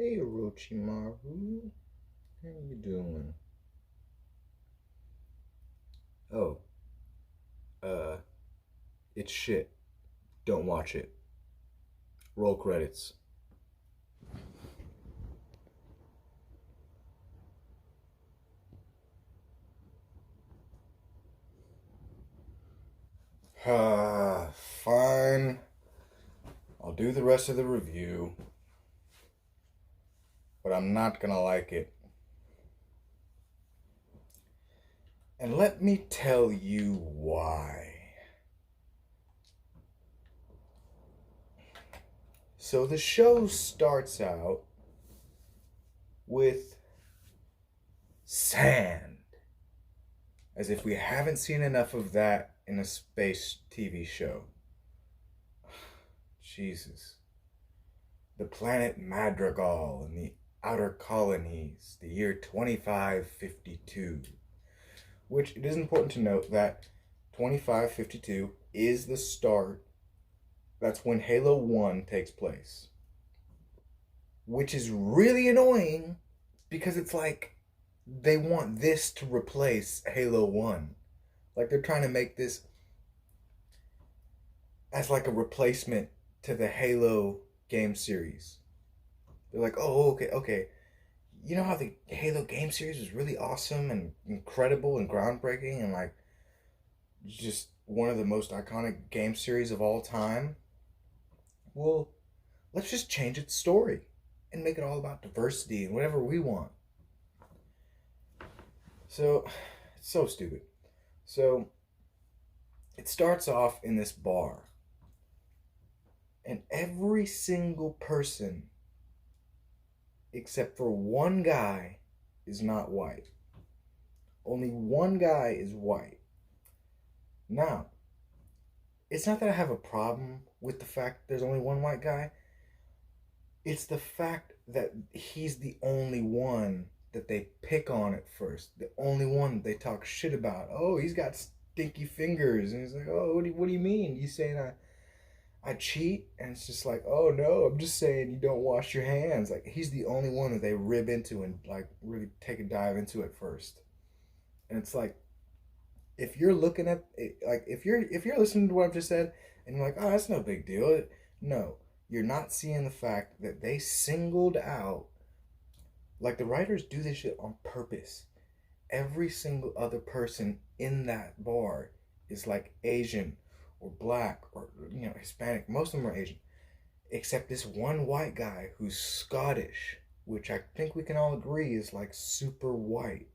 Hey Orochimaru, how you doing? Oh, uh, it's shit. Don't watch it. Roll credits. Fine. I'll do the rest of the review, but I'm not gonna like it. And let me tell you why. So the show starts out with sand, as if we haven't seen enough of that in a space TV show. Jesus. The planet Madrigal and the outer colonies, the year 2552. Which it is important to note that 2552 is the start. That's when Halo 1 takes place. Which is really annoying because it's like they want this to replace Halo 1. Like they're trying to make this as like a replacement to the Halo game series. They're like, oh, okay. You know how the Halo game series was really awesome and incredible and groundbreaking and like just one of the most iconic game series of all time? Well, let's just change its story and make it all about diversity and whatever we want. So, it's so stupid. So, it starts off in this bar, and every single person except for one guy is not white. Only one guy is white. Now, it's not that I have a problem with the fact there's only one white guy. It's the fact that he's the only one that they pick on at first. The only one they talk shit about. Oh, he's got stinky fingers. And he's like, oh, what do you mean? You saying I cheat? And it's just like, oh no, I'm just saying you don't wash your hands. Like, he's the only one that they rib into and like really take a dive into at first. And it's like, if you're looking at it, like if you're listening to what I've just said and you're like, oh, that's no big deal. No, you're not seeing the fact that they singled out, like the writers do this shit on purpose. Every single other person in that bar is like Asian or black or Hispanic. Most of them are Asian, except this one white guy who's Scottish, which I think we can all agree is like super white.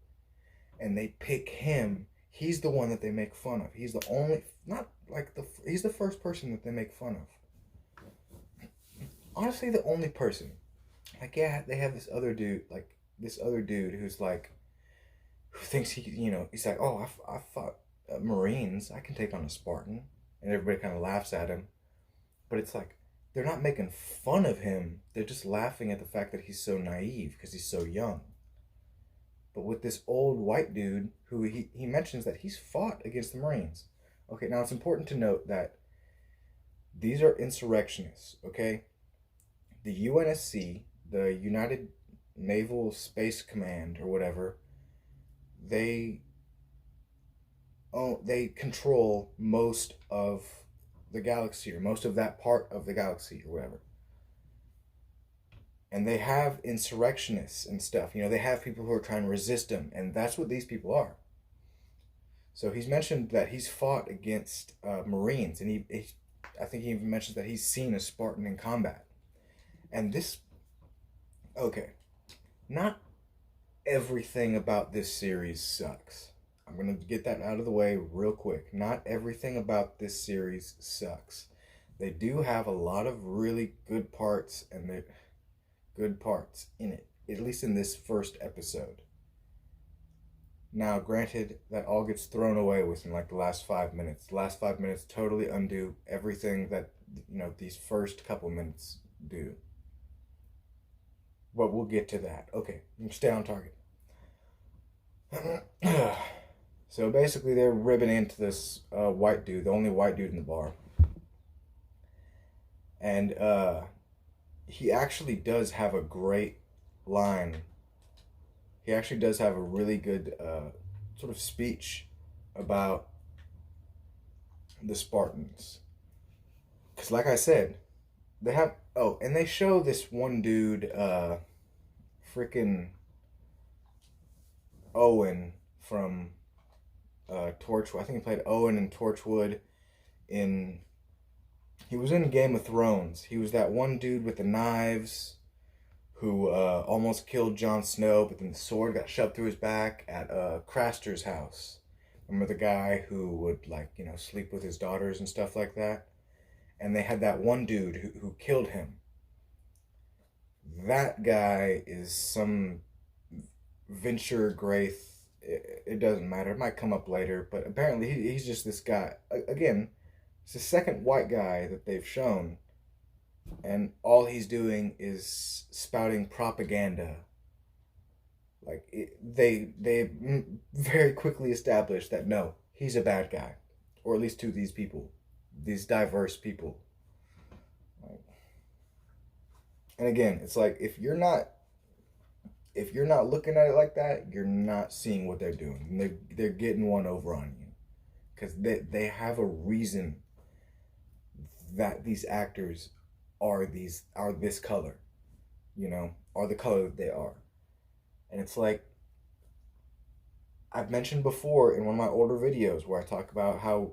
And they pick him. He's the one that they make fun of. He's the only, not like he's the first person that they make fun of. Honestly, the only person. Like, yeah, they have this other dude, who's like, who thinks he's like, oh, I fought Marines. I can take on a Spartan. And everybody kind of laughs at him. But it's like, they're not making fun of him. They're just laughing at the fact that he's so naive because he's so young. But with this old white dude who he mentions that he's fought against the Marines. Okay, now it's important to note that these are insurrectionists, okay? The UNSC, the United Naval Space Command or whatever, they control most of the galaxy, or most of that part of the galaxy or whatever. And they have insurrectionists and stuff. They have people who are trying to resist them, and that's what these people are. So he's mentioned that he's fought against Marines, and I think he even mentions that he's seen a Spartan in combat. And this, okay, not everything about this series sucks. I'm going to get that out of the way real quick. Not everything about this series sucks. They do have a lot of really good parts, and they're good parts in it, at least in this first episode. Now, granted, that all gets thrown away within like the last 5 minutes. The last 5 minutes totally undo everything that these first couple minutes do. But we'll get to that. Okay, stay on target. So basically, they're ribbing into this white dude, the only white dude in the bar. And he actually does have a great line. He actually does have a really good sort of speech about the Spartans. Because, like I said, they have. Oh, and they show this one dude, freaking Owen from Torchwood. I think he played Owen in Torchwood. In He was in Game of Thrones. He was that one dude with the knives who almost killed Jon Snow, but then the sword got shoved through his back at Craster's house. Remember the guy who would, like, sleep with his daughters and stuff like that? And they had that one dude who killed him. That guy is some Venture Graith. It doesn't matter. It might come up later, but apparently he's just this guy. Again, it's the second white guy that they've shown, and all he's doing is spouting propaganda. Like they very quickly established that no, he's a bad guy, or at least to these people, these diverse people. And again, it's like if you're not looking at it like that, you're not seeing what they're doing. And they're getting one over on you, because they have a reason that these actors are this color, are the color that they are. And it's like I've mentioned before in one of my older videos where I talk about how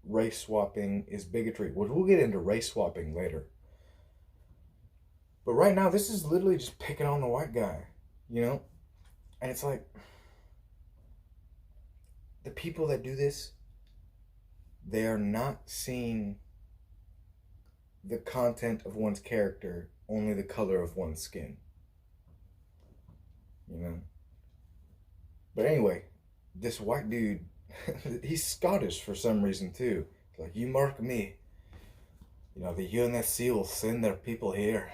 race swapping is bigotry. We'll get into race swapping later. But right now, this is literally just picking on the white guy, And it's like, the people that do this, they are not seeing the content of one's character, only the color of one's skin. But anyway, this white dude, he's Scottish for some reason too. It's like, you mark me. The UNSC will send their people here.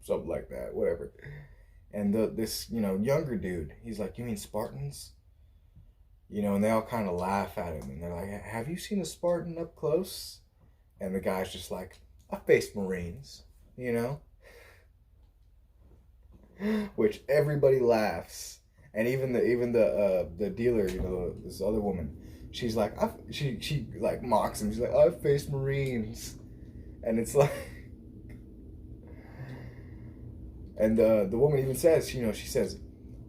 Something like that, whatever. And this younger dude, he's like, you mean Spartans? And they all kind of laugh at him, and they're like, have you seen a Spartan up close? And the guy's just like, I faced Marines, which everybody laughs, and even the dealer, this other woman, she's like, she like mocks him. She's like, I faced Marines, and it's like. And the woman even says, she says,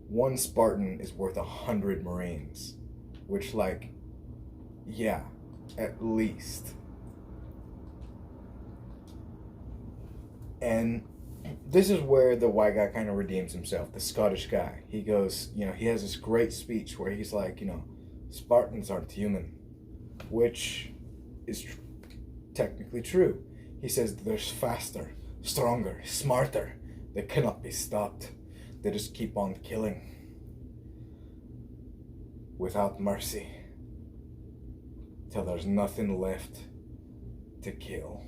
one Spartan is worth 100 Marines, which, like, yeah, at least. And this is where the white guy kind of redeems himself, the Scottish guy. He goes, he has this great speech where he's like, Spartans aren't human, which is technically true. He says they're faster, stronger, smarter. They cannot be stopped. They just keep on killing without mercy till there's nothing left to kill.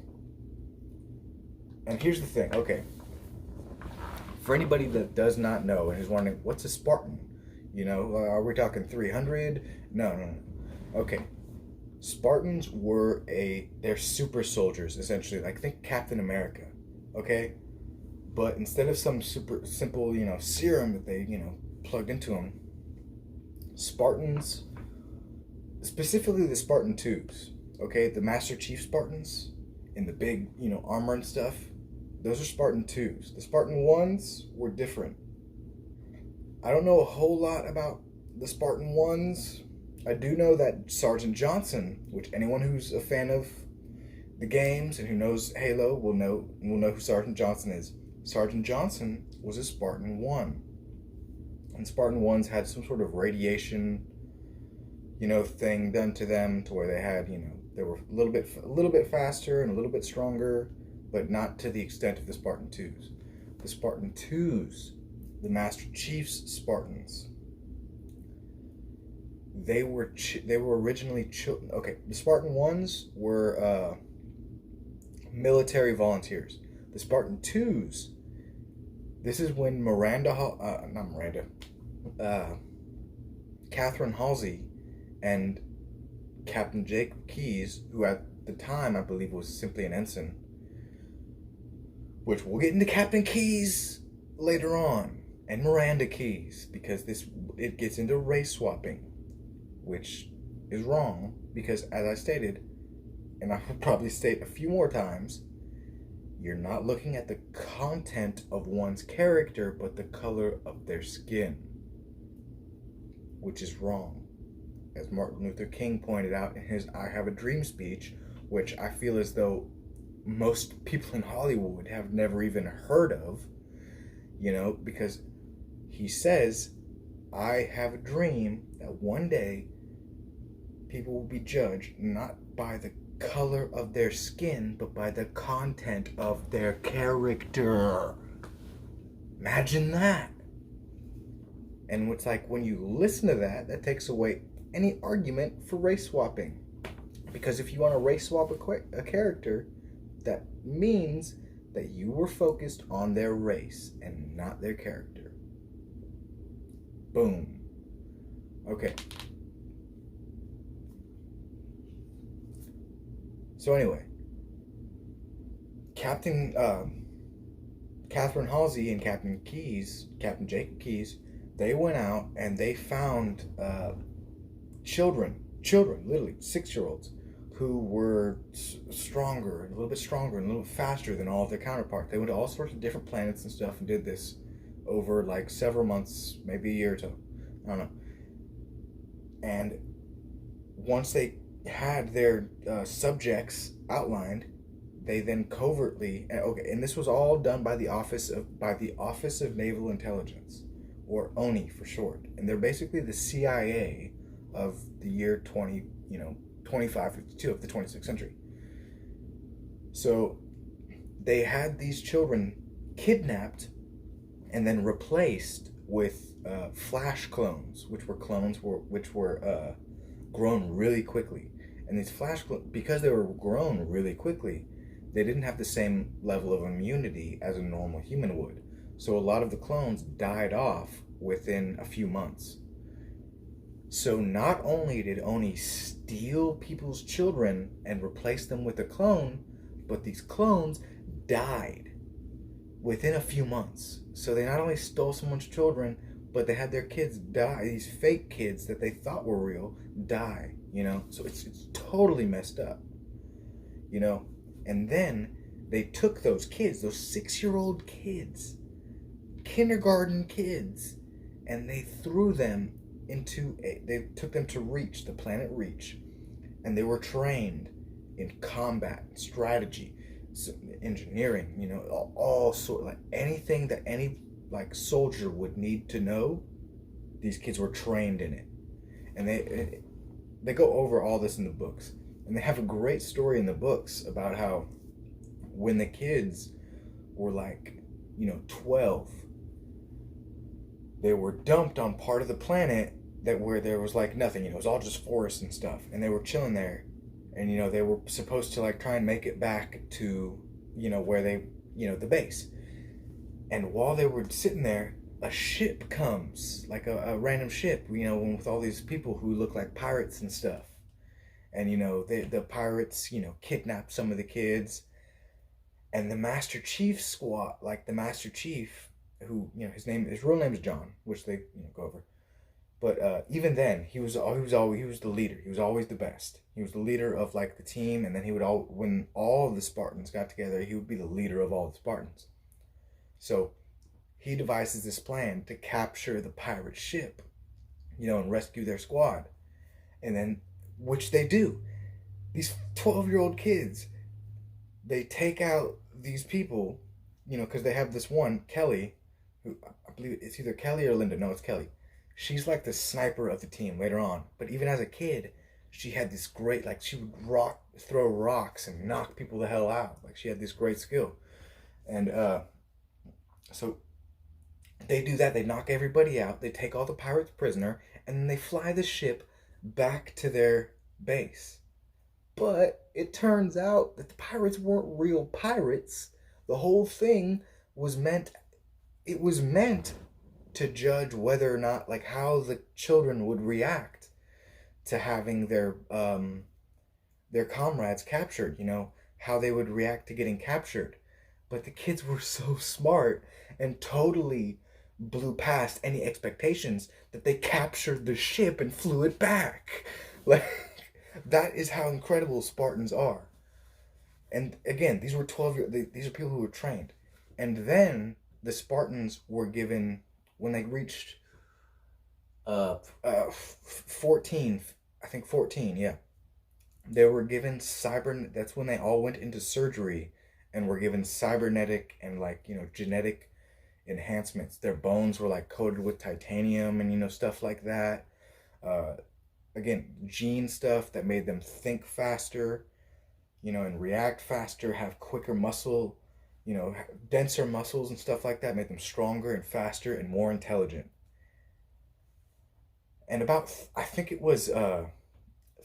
And here's the thing, okay. For anybody that does not know and is wondering, what's a Spartan? Are we talking 300? No. Okay. Spartans they're super soldiers, essentially. Like, think Captain America, okay? But instead of some super simple, serum that they, plugged into them, Spartans, specifically the Spartan 2s, okay, the Master Chief Spartans in the big, armor and stuff, those are Spartan 2s. The Spartan 1s were different. I don't know a whole lot about the Spartan 1s. I do know that Sergeant Johnson, which anyone who's a fan of the games and who knows Halo will know who Sergeant Johnson is. Sergeant Johnson was a Spartan 1. And Spartan 1s had some sort of radiation, thing done to them to where they had, they were a little bit faster and a little bit stronger, but not to the extent of the Spartan 2s. The Spartan 2s, the Master Chief's Spartans, they were originally children. Okay, the Spartan 1s were military volunteers. The Spartan 2s, this is when Catherine Halsey and Captain Jacob Keyes, who at the time I believe was simply an ensign, which we'll get into Captain Keyes later on, and Miranda Keyes, because it gets into race swapping, which is wrong, because as I stated, and I will probably state a few more times, you're not looking at the content of one's character, but the color of their skin, which is wrong. As Martin Luther King pointed out in his I Have a Dream speech, which I feel as though most people in Hollywood have never even heard of, because he says, I have a dream that one day people will be judged not by the color of their skin, but by the content of their character. Imagine that. And it's like, when you listen to that, that takes away any argument for race swapping. Because if you want to race swap a character, that means that you were focused on their race and not their character. Boom. Okay. So anyway, Catherine Halsey and Captain Jacob Keyes, they went out and they found children, literally 6-year-olds, who were stronger, and a little bit stronger, and a little faster than all of their counterparts. They went to all sorts of different planets and stuff and did this over like several months, maybe a year or so. I don't know. And once they had their subjects outlined, they then covertly, and this was all done by the Office of Naval Intelligence, or ONI for short, and they're basically the CIA of the year 2552 of the 26th century. So they had these children kidnapped and then replaced with flash clones, which were grown really quickly. And these flash clones, because they were grown really quickly, they didn't have the same level of immunity as a normal human would. So a lot of the clones died off within a few months. So not only did Oni steal people's children and replace them with a clone, but these clones died within a few months. So they not only stole someone's children, but they had their kids die. These fake kids that they thought were real die, So it's totally messed up, And then they took those kids, those 6-year-old kids, kindergarten kids, and they threw them they took them to Reach, the planet Reach, and they were trained in combat, strategy, engineering, all sort, like anything that any soldier would need to know. These kids were trained in it, and they go over all this in the books, and they have a great story in the books about how when the kids were 12, they were dumped on part of the planet where there was nothing, it was all just forest and stuff, and they were chilling there, and they were supposed to try and make it back to where they the base. And while they were sitting there, a ship comes, a random ship, with all these people who look like pirates and stuff, and the pirates kidnap some of the kids, and the Master Chief squad, the Master Chief, who his real name is John, which they go over. But even then, he was the leader. He was always the best. He was the leader of the team, and then when all of the Spartans got together, he would be the leader of all the Spartans. So he devises this plan to capture the pirate ship, and rescue their squad, and then which they do. These 12-year-old kids, they take out these people, because they have this one Kelly, who I believe it's either Kelly or Linda. No, it's Kelly. She's the sniper of the team later on. But even as a kid, she had this great, she would throw rocks and knock people the hell out. She had this great skill. And so they do that. They knock everybody out. They take all the pirates prisoner, and then they fly the ship back to their base. But it turns out that the pirates weren't real pirates. The whole thing was meant to judge whether or not, how the children would react to having their comrades captured, how they would react to getting captured. But the kids were so smart and totally blew past any expectations that they captured the ship and flew it back. Like, that is how incredible Spartans are. And again, these were these are people who were trained. And then the Spartans were given, when they reached 14, I think 14, yeah. They were given that's when they all went into surgery and were given cybernetic and, like, genetic enhancements. Their bones were like coated with titanium and, stuff like that. Uh, Again, gene stuff that made them think faster, and react faster, have quicker muscle, denser muscles and stuff like that, made them stronger and faster and more intelligent. And I think it was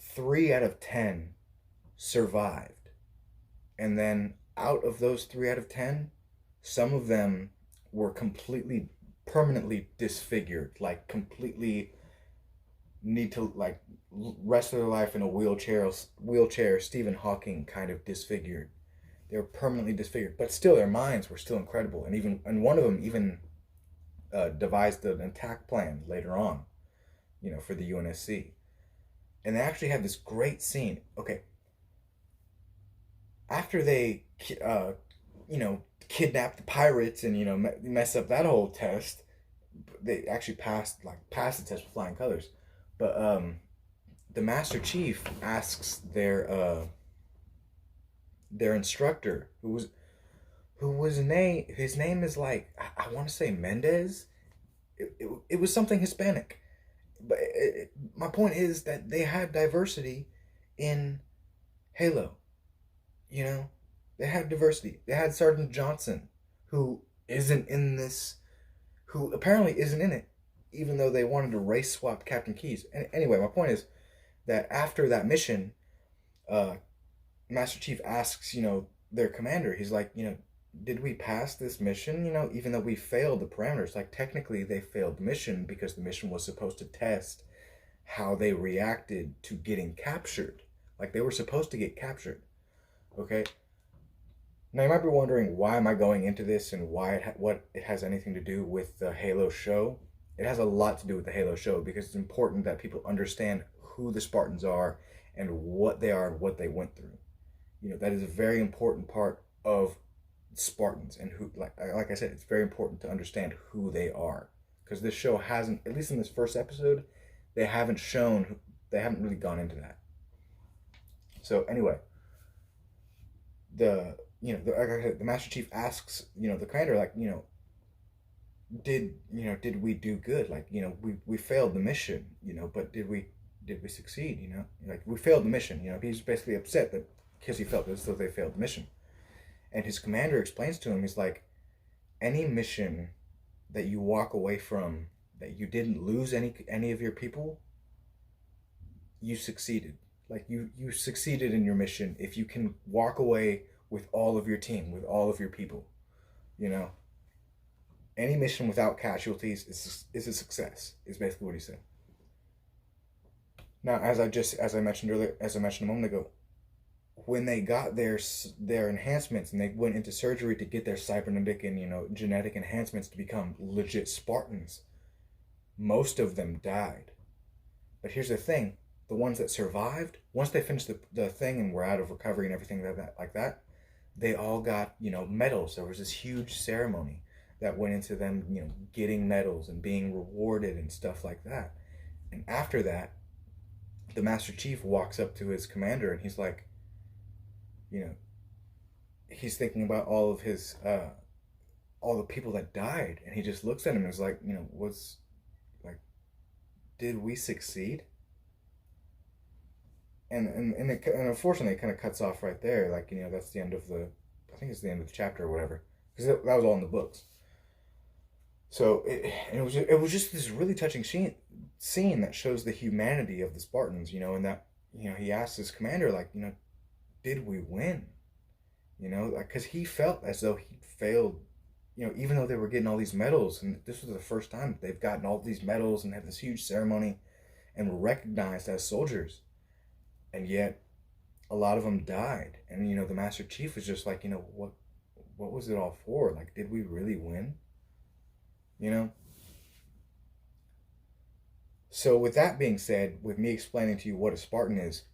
3 out of 10 survived. And then out of those 3 out of 10, some of them were completely, permanently disfigured, like completely need to, like, rest of their life in a wheelchair, Stephen Hawking kind of disfigured. They were permanently disfigured, but still their minds were still incredible. And one of them even devised an attack plan later on, for the UNSC. And they actually have this great scene. Okay, after they, kidnap the pirates and, mess up that whole test, they actually passed the test with flying colors. But the Master Chief asks their instructor, his name is, like, I want to say Mendez. It was something Hispanic. But my point is that they had diversity in Halo. They had diversity. They had Sergeant Johnson, who apparently isn't in it, even though they wanted to race swap Captain Keyes. And anyway, my point is that after that mission, Master Chief asks, their commander, he's like, did we pass this mission? Even though we failed the parameters, like, technically they failed the mission because the mission was supposed to test how they reacted to getting captured. Like, they were supposed to get captured. Okay? Now, you might be wondering, why am I going into this and what it has anything to do with the Halo show? It has a lot to do with the Halo show because it's important that people understand who the Spartans are and what they are and what they went through. That is a very important part of Spartans, and who, like I said, it's very important to understand who they are, because this show hasn't, at least in this first episode, they haven't really gone into that. So anyway, like I said, the Master Chief asks, the commander, like, did we do good? Like, we failed the mission, but did we succeed? Like, we failed the mission. He's basically upset that because he felt as though they failed the mission. And his commander explains to him, he's like, any mission that you walk away from, that you didn't lose any of your people, you succeeded. Like, you succeeded in your mission if you can walk away with all of your team, with all of your people. Any mission without casualties is a success, is basically what he said. Now, as I mentioned a moment ago, when they got their enhancements and they went into surgery to get their cybernetic and, genetic enhancements to become legit Spartans, most of them died. But here's the thing: the ones that survived, once they finished the thing and were out of recovery and everything like that, they all got, medals. There was this huge ceremony that went into them, getting medals and being rewarded and stuff like that. And after that, the Master Chief walks up to his commander and he's like, he's thinking about all of his, all the people that died, and he just looks at him and is like, did we succeed? And unfortunately, it kind of cuts off right there. Like, that's the end of I think it's the end of the chapter or whatever, because that was all in the books. So it was just this really touching scene that shows the humanity of the Spartans, and that, he asked his commander, like, did we win? Like, because he felt as though he failed, even though they were getting all these medals, and this was the first time they've gotten all these medals and had this huge ceremony and were recognized as soldiers, and yet a lot of them died. And the Master Chief was just like, what was it all for? Like, did we really win? You know? So, with that being said, with me explaining to you what a Spartan is,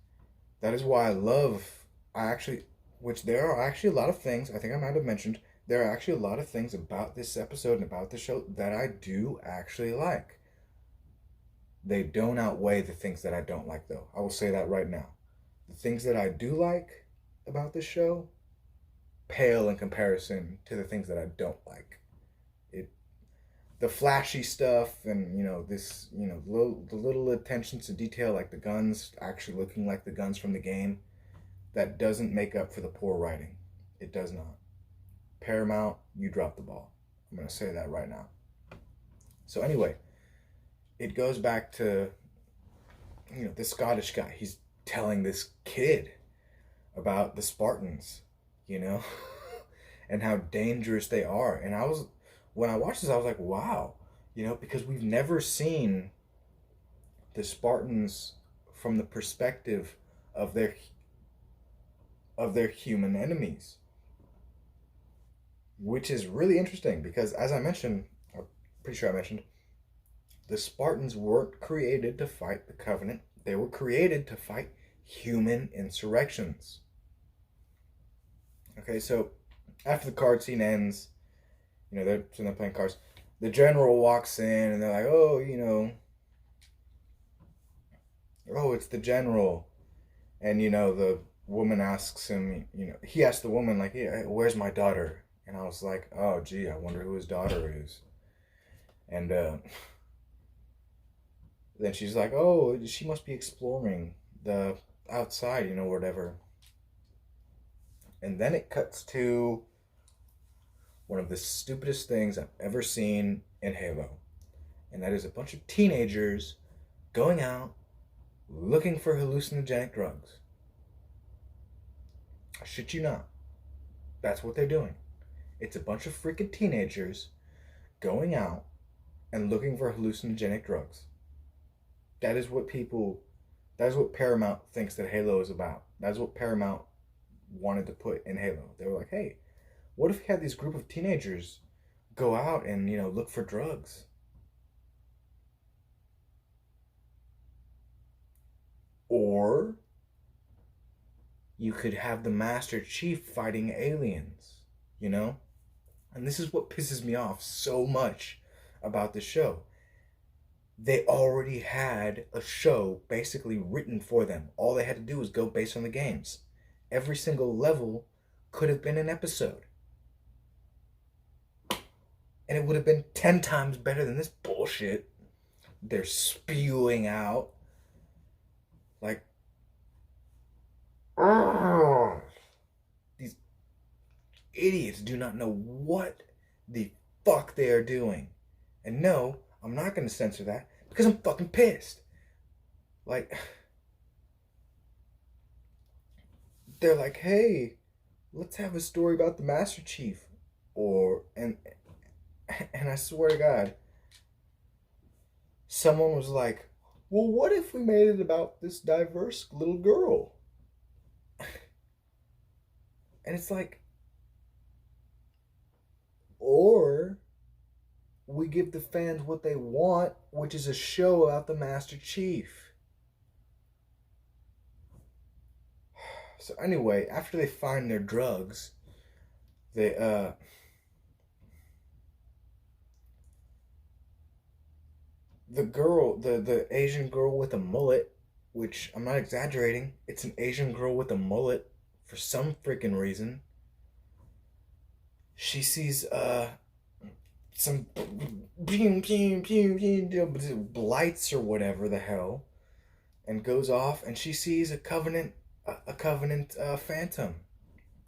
that is why I actually, which there are actually a lot of things, I think I might have mentioned, there are actually a lot of things about this episode and about the show that I do actually like. They don't outweigh the things that I don't like, though. I will say that right now. The things that I do like about this show pale in comparison to the things that I don't like. It, the flashy stuff, and the little attentions to detail, like the guns actually looking like the guns from the game, that doesn't make up for the poor writing. It does not. Paramount, you dropped the ball. I'm going to say that right now. So anyway, it goes back to, the Scottish guy. He's telling this kid about the Spartans, and how dangerous they are. And when I watched this, I was like, wow, because we've never seen the Spartans from the perspective of their human enemies, which is really interesting because, as I mentioned, I'm pretty sure I mentioned, the Spartans weren't created to fight the Covenant. They were created to fight human insurrections. Okay, so after the card scene ends, they're playing cards. The general walks in and they're like, oh, it's the general. And, the woman asks him, he asked the woman, like, yeah, where's my daughter? And I was like, oh, gee, I wonder who his daughter is. And then she's like, oh, she must be exploring the outside, whatever. And then it cuts to one of the stupidest things I've ever seen in Halo. And that is a bunch of teenagers going out looking for hallucinogenic drugs. I shit you not. That's what they're doing. It's a bunch of freaking teenagers going out and looking for hallucinogenic drugs. That is what Paramount thinks that Halo is about. That's what Paramount wanted to put in Halo. They were like, hey, what if we had this group of teenagers go out and, look for drugs? Or you could have the Master Chief fighting aliens, And this is what pisses me off so much about the show. They already had a show basically written for them. All they had to do was go based on the games. Every single level could have been an episode. And it would have been 10 times better than this bullshit they're spewing out. Like, these idiots do not know what the fuck they are doing. And no, I'm not going to censor that because I'm fucking pissed. Like, they're like, hey, let's have a story about the Master Chief. And I swear to God, someone was like, well, what if we made it about this diverse little girl? And it's like, or we give the fans what they want, which is a show about the Master Chief. So anyway, after they find their drugs, the girl, the Asian girl with a mullet, which I'm not exaggerating, it's an Asian girl with a mullet for some freaking reason. She sees some blights or whatever the hell, and goes off, and she sees a Covenant phantom,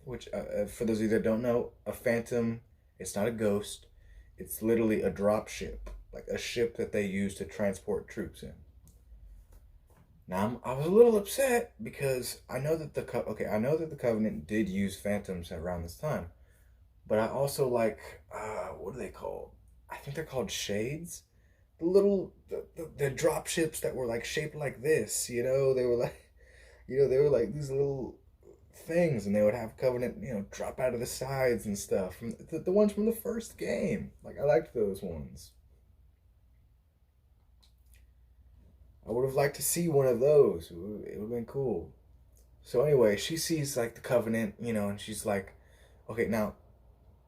which for those of you that don't know, a phantom, it's not a ghost, it's literally a drop ship, like a ship that they use to transport troops in. Now I was a little upset because I know that the Covenant did use phantoms around this time, but I also like what are they called? I think they're called shades. The drop ships that were like shaped like this, they were like, they were like these little things, and they would have Covenant, drop out of the sides and stuff. From the ones from the first game, like I liked those ones. I would have liked to see one of those. It would have been cool. So anyway, she sees like the Covenant, and she's like, okay, now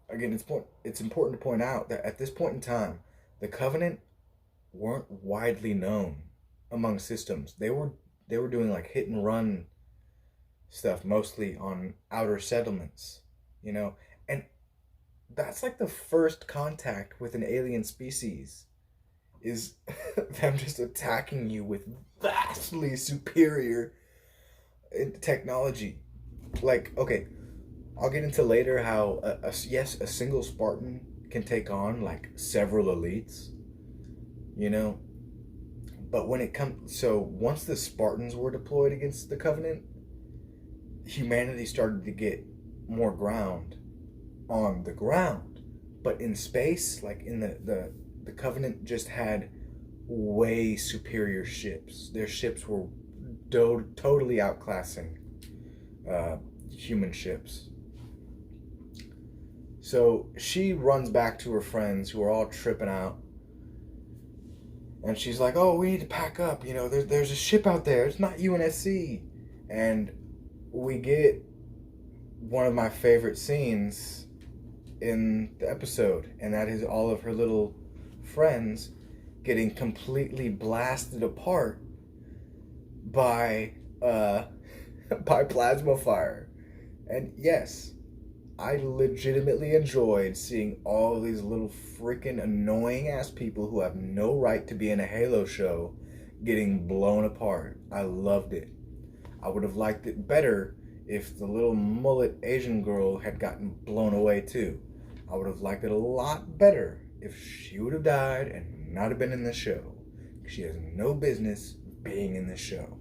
again, it's important to point out that at this point in time, the Covenant weren't widely known among systems. They were doing like hit and run stuff mostly on outer settlements, you know, and that's like the first contact with an alien species is them just attacking you with vastly superior technology. Like, okay, I'll get into later how yes, a single Spartan can take on like several elites, you know. But when it comes, so once the Spartans were deployed against the Covenant, humanity started to get more ground on the ground. But in space, like in the Covenant just had way superior ships. Their ships were totally outclassing human ships. So she runs back to her friends who are all tripping out. And she's like, oh, we need to pack up. There's a ship out there. It's not UNSC. And we get one of my favorite scenes in the episode. And that is all of her little friends getting completely blasted apart by by plasma fire. And yes, I legitimately enjoyed seeing all these little freaking annoying ass people who have no right to be in a Halo show getting blown apart. I loved it. I would have liked it better if the little mullet Asian girl had gotten blown away too. I would have liked it a lot better if she would have died and not have been in the show. She has no business being in the show.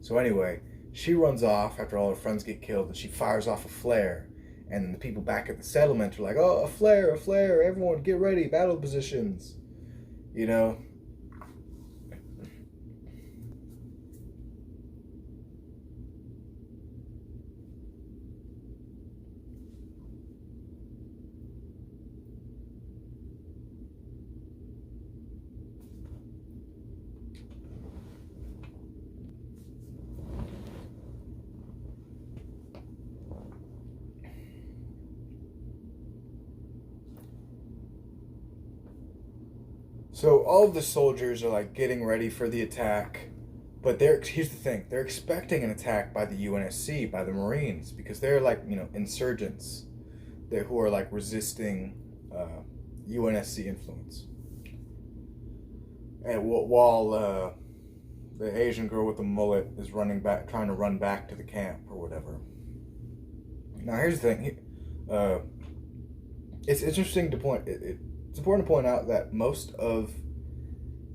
So anyway, she runs off after all her friends get killed, and she fires off a flare. And the people back at the settlement are like, oh, a flare, everyone get ready, battle positions. You know? So all of the soldiers are like getting ready for the attack. But here's the thing, they're expecting an attack by the UNSC, by the Marines, because they're like, insurgents who are like resisting UNSC influence. And while the Asian girl with the mullet is running back, trying to run back to the camp or whatever. Now here's the thing, it's interesting to point. It's important to point out that most of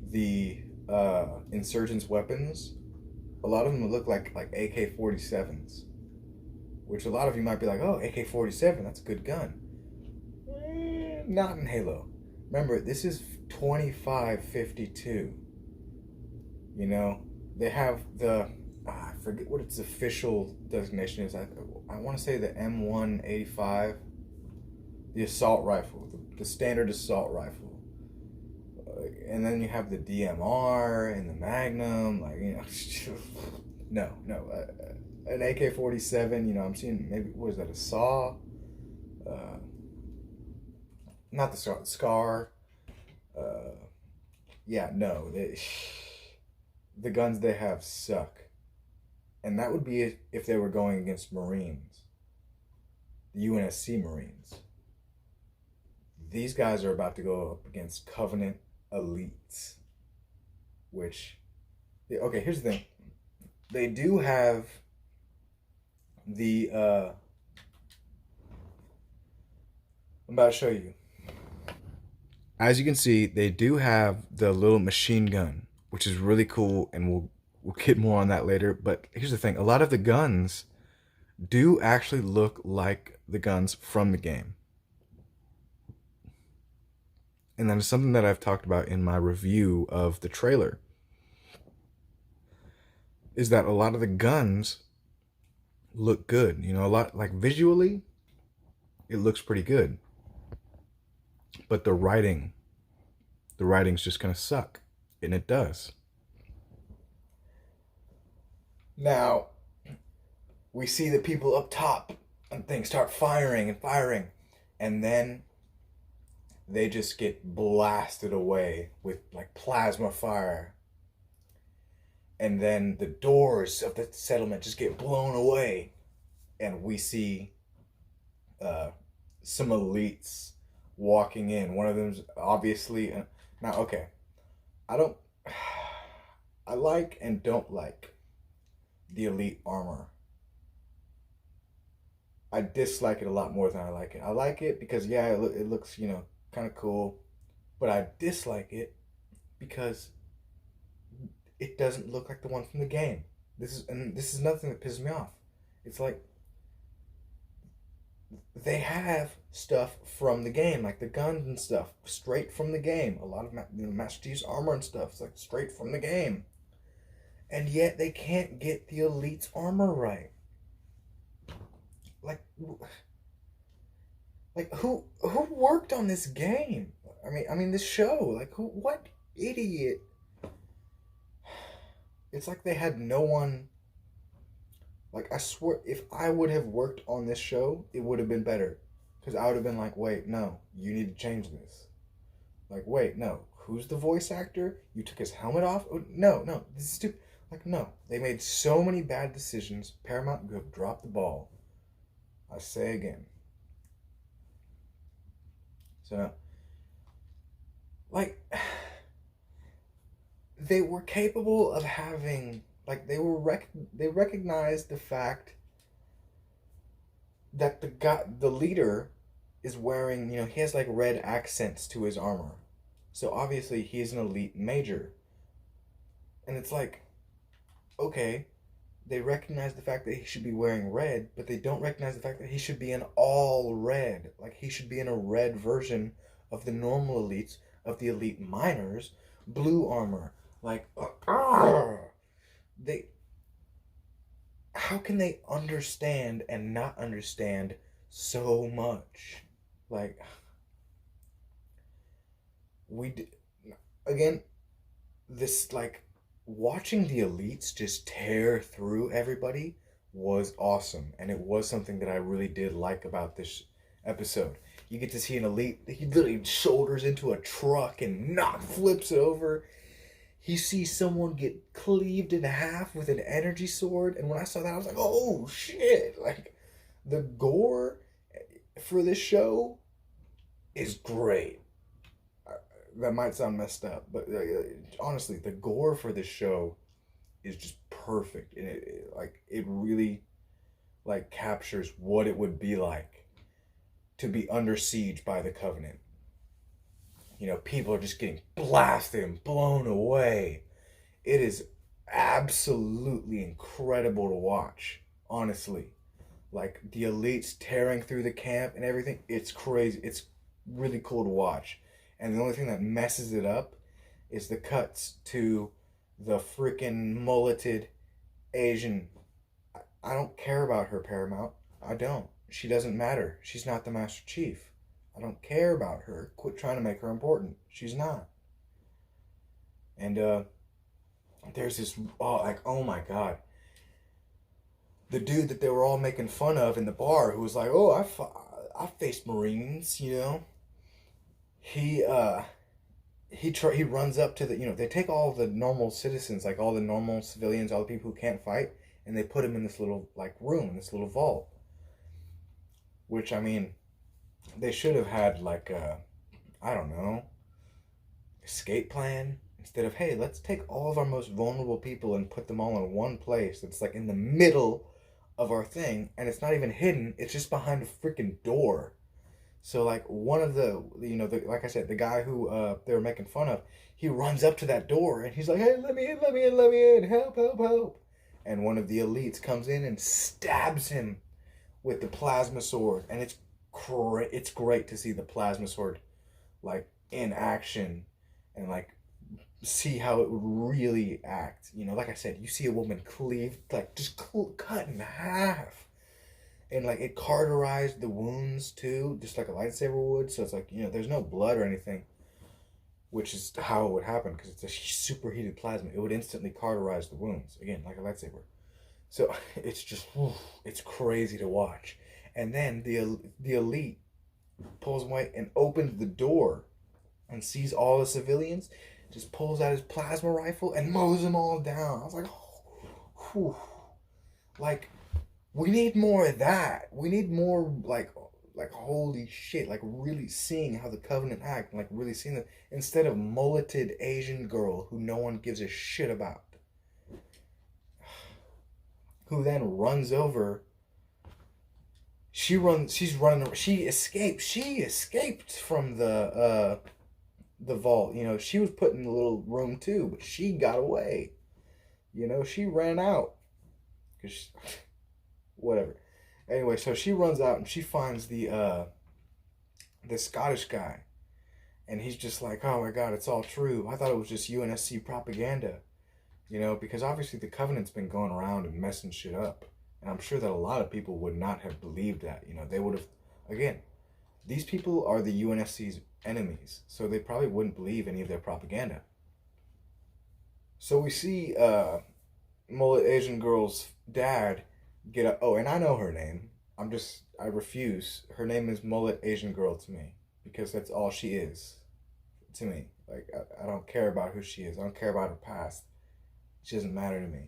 the insurgents' weapons, a lot of them look like AK-47s, which a lot of you might be like, oh, AK-47, that's a good gun. Not in Halo. Remember, this is 2552. They have the, I forget what its official designation is. I want to say the M185, the assault rifle, the standard assault rifle. And then you have the DMR and the Magnum, no, an AK-47, I'm seeing maybe, what is that, a SAW? Not the SAW, SCAR. Yeah, no, the guns they have suck. And that would be if they were going against Marines, the UNSC Marines. These guys are about to go up against Covenant elites, which, okay, here's the thing. They do have the, I'm about to show you. As you can see, they do have the little machine gun, which is really cool, and we'll get more on that later. But here's the thing. A lot of the guns do actually look like the guns from the game. And that is something that I've talked about in my review of the trailer, is that a lot of the guns look good. You know, a lot like visually, it looks pretty good. But the writing's just gonna suck. And it does. Now, we see the people up top and things start firing and firing. And then they just get blasted away with like plasma fire. And then the doors of the settlement just get blown away. And we see some elites walking in. One of them's obviously. Now, okay. I don't. I like and don't like the elite armor. I dislike it a lot more than I like it. I like it because, yeah, it looks, kind of cool. But I dislike it because it doesn't look like the one from the game. This is nothing that pisses me off. It's like they have stuff from the game, like the guns and stuff, straight from the game. A lot of Master Chief's armor and stuff is like straight from the game, and yet they can't get the elite's armor right. Like, who worked on this game? I mean this show. Like, what idiot? It's like they had no one. Like, I swear, if I would have worked on this show, it would have been better. Because I would have been like, wait, no, you need to change this. Like, wait, no, who's the voice actor? You took his helmet off? Oh, no, this is stupid. Like, no, they made so many bad decisions. Paramount, you have dropped the ball. I say again. So, like, they were capable of having, like, they recognized the fact that the leader is wearing, he has like red accents to his armor. So obviously he's an elite major. And it's like, okay, they recognize the fact that he should be wearing red, but they don't recognize the fact that he should be in all red. Like, he should be in a red version of the normal elites, of the elite miners, blue armor. Like, they, how can they understand and not understand so much? Like, again, this, like, watching the elites just tear through everybody was awesome. And it was something that I really did like about this episode. You get to see an elite, he literally shoulders into a truck and flips it over. He sees someone get cleaved in half with an energy sword. And when I saw that, I was like, oh, shit. Like, the gore for this show is great. That might sound messed up, but honestly, the gore for this show is just perfect. And it really, like, captures what it would be like to be under siege by the Covenant. People are just getting blasted and blown away. It is absolutely incredible to watch, honestly. Like, the elites tearing through the camp and everything, it's crazy. It's really cool to watch. And the only thing that messes it up is the cuts to the freaking mulleted Asian. I don't care about her, Paramount. I don't. She doesn't matter. She's not the Master Chief. I don't care about her. Quit trying to make her important. She's not. And there's this, oh my God. The dude that they were all making fun of in the bar, who was like, oh, I faced Marines, He runs up to the, they take all the normal citizens, like all the normal civilians, all the people who can't fight, and they put them in this little, like, room, this little vault. Which, I mean, they should have had, like, I don't know, escape plan. Instead of, hey, let's take all of our most vulnerable people and put them all in one place that's, like, in the middle of our thing, and it's not even hidden, it's just behind a freaking door. So, like, one of the, like I said, the guy who they were making fun of, he runs up to that door, and he's like, hey, let me in, help. And one of the elites comes in and stabs him with the plasma sword, and it's great to see the plasma sword, like, in action, and, like, see how it would really act. You know, like I said, you see a woman cleave, like just cut in half. And like it cauterized the wounds too, just like a lightsaber would. So it's like, you know, there's no blood or anything, which is how it would happen because it's a superheated plasma. It would instantly cauterize the wounds, again, like a lightsaber. So it's just, it's crazy to watch. And then the elite pulls away and opens the door and sees all the civilians, just pulls out his plasma rifle and mows them all down. I was like, oh, whew. Like, we need more of that. We need more like holy shit, like really seeing how the Covenant act, like really seeing them instead of mulleted Asian girl who no one gives a shit about, who then runs over. She's running. She escaped. She escaped from the vault. You know, she was put in the little room too, but she got away. You know, she ran out because whatever. Anyway, so she runs out and she finds the Scottish guy, and he's just like, "Oh my God, it's all true. I thought it was just UNSC propaganda." You know, because obviously the Covenant's been going around and messing shit up, and I'm sure that a lot of people would not have believed that. You know, they would have, again, these people are the UNSC's enemies, so they probably wouldn't believe any of their propaganda. So we see mullet Asian girl's dad get up. Oh, and I know her name. I refuse. Her name is mullet Asian girl to me because that's all she is to me. Like, I don't care about who she is. I don't care about her past. She doesn't matter to me.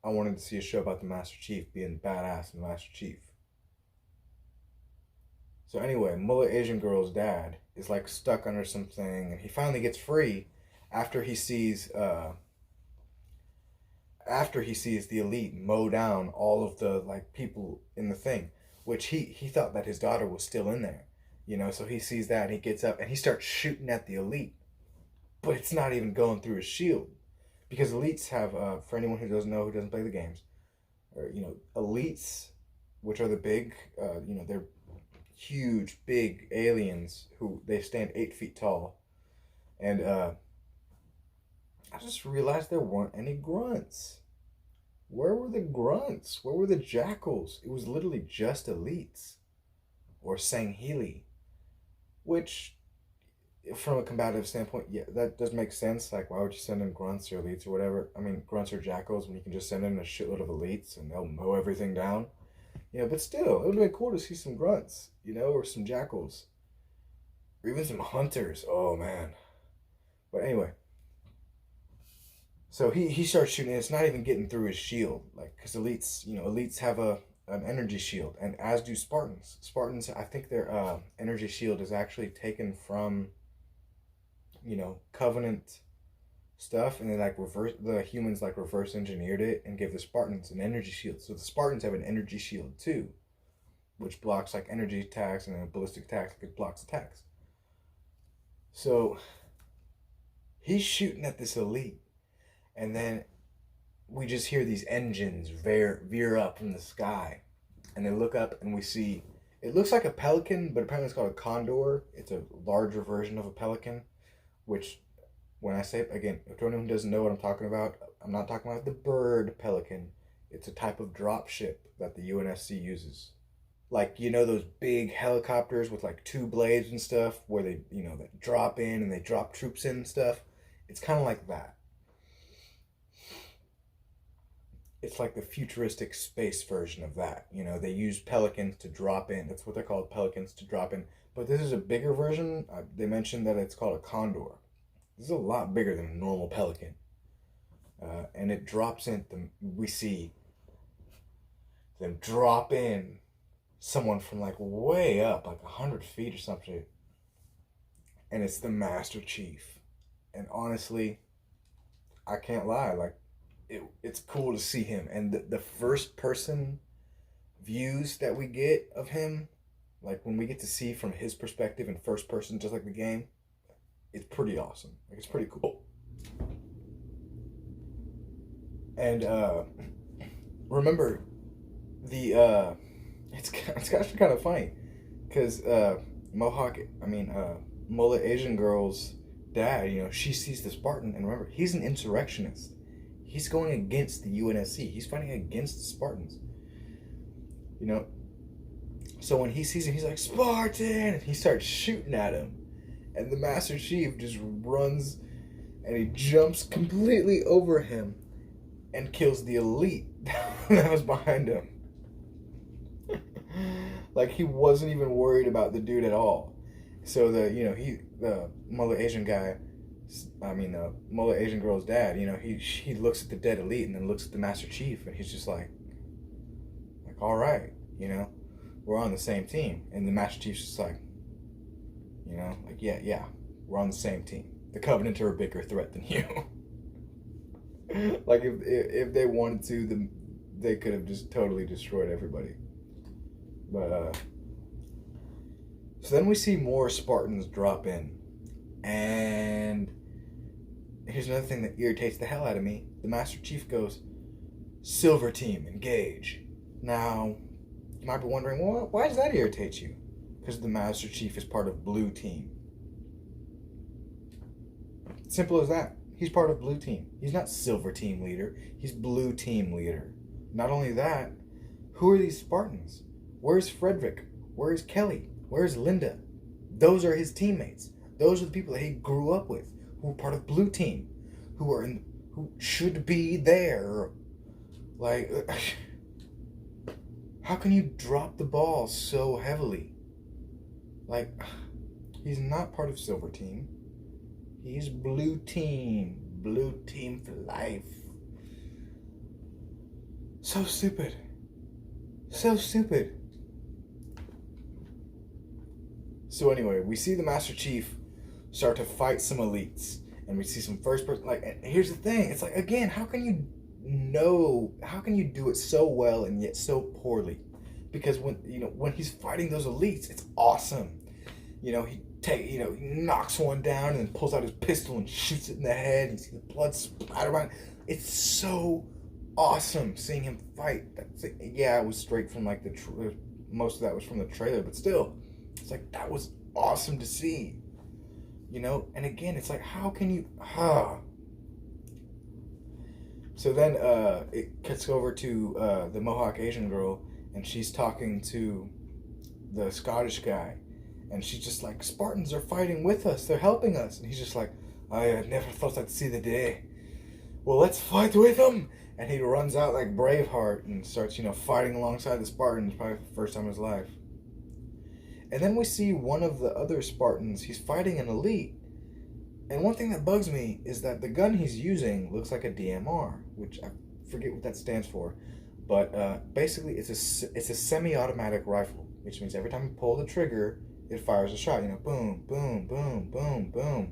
I wanted to see a show about the Master Chief being badass and Master Chief. So anyway, mullet Asian girl's dad is like stuck under something, and he finally gets free after he sees the elite mow down all of the like people in the thing, which he thought that his daughter was still in there, you know. So he sees that and he gets up and he starts shooting at the elite, but it's not even going through his shield because elites have for anyone who doesn't know, who doesn't play the games, or you know, elites, which are the big you know, they're huge big aliens who they stand 8 feet tall, and I just realized there weren't any grunts. Where were the grunts? Where were the jackals? It was literally just elites or Sangheli, which, from a combative standpoint, yeah, that does make sense. Like, why would you send in grunts or elites or whatever? I mean, grunts or jackals when you can just send in a shitload of elites and they'll mow everything down. You know, but still, it would have been cool to see some grunts, you know, or some jackals, or even some hunters. Oh man. But anyway, so he starts shooting, and it's not even getting through his shield, like because elites, you know, elites have an energy shield, and as do Spartans. Spartans, I think their energy shield is actually taken from, you know, Covenant stuff, and they like reverse the humans like reverse engineered it and give the Spartans an energy shield. So the Spartans have an energy shield too, which blocks like energy attacks, and then ballistic attacks, it blocks attacks. So he's shooting at this elite, and then we just hear these engines veer up from the sky, and they look up, and we see it looks like a pelican, but apparently it's called a condor. It's a larger version of a pelican, which, when I say, again, if anyone who doesn't know what I'm talking about, I'm not talking about the bird pelican. It's a type of drop ship that the UNSC uses. Like, you know, those big helicopters with like two blades and stuff where they, you know, that drop in and they drop troops in and stuff. It's kind of like that. It's like the futuristic space version of that. You know, they use pelicans to drop in. That's what they're called, pelicans to drop in. But this is a bigger version. They mentioned that it's called a condor. This is a lot bigger than a normal pelican. And it drops in, we see them drop in someone from like way up, like 100 feet or something. And it's the Master Chief. And honestly, I can't lie, like, it's cool to see him. And the first person views that we get of him, like when we get to see from his perspective in first person, just like the game, it's pretty awesome. Like, it's pretty cool. And remember the it's actually kind of funny because mullet Asian girl's dad, she sees the Spartan, and remember, he's an insurrectionist. He's going against the UNSC. He's fighting against the Spartans. So when he sees him, he's like, Spartan! And he starts shooting at him. And the Master Chief just runs and he jumps completely over him and kills the elite that was behind him. Like, he wasn't even worried about the dude at all. So the Mullet Asian guy, the Mullet Asian girl's dad, he looks at the dead elite and then looks at the Master Chief, and he's just like, all right, we're on the same team. And the Master Chief's just like, yeah, we're on the same team. The Covenant are a bigger threat than you. Like, if they wanted to, they could have just totally destroyed everybody. But so then we see more Spartans drop in, and here's another thing that irritates the hell out of me. The Master Chief goes, Silver Team, engage. Now, you might be wondering, well, why does that irritate you? Because the Master Chief is part of Blue Team. Simple as that. He's part of Blue Team. He's not Silver Team leader. He's Blue Team leader. Not only that, who are these Spartans? Where's Frederick? Where's Kelly? Where's Linda? Those are his teammates. Those are the people that he grew up with, who are part of Blue Team, who should be there. Like, how can you drop the ball so heavily? Like, he's not part of Silver Team. He's Blue Team. Blue Team for life. So stupid. So stupid. So anyway, we see the Master Chief start to fight some elites, and we see some first person. Like, and here's the thing: it's like, again, how can you do it so well and yet so poorly? Because when he's fighting those elites, it's awesome. He knocks one down and then pulls out his pistol and shoots it in the head. You see the blood splatter around. It's so awesome seeing him fight. It was straight from like most of that was from the trailer, but still, it's like, that was awesome to see. And again, it's like, how can you? So then it cuts over to the Mohawk Asian girl, and she's talking to the Scottish guy, and she's just like, Spartans are fighting with us. They're helping us. And he's just like, I never thought I'd see the day. Well, let's fight with them. And he runs out like Braveheart and starts, fighting alongside the Spartans, probably for the first time in his life. And then we see one of the other Spartans, he's fighting an elite. And one thing that bugs me is that the gun he's using looks like a DMR, which I forget what that stands for. But basically, it's a semi-automatic rifle, which means every time you pull the trigger, it fires a shot. Boom, boom, boom, boom, boom.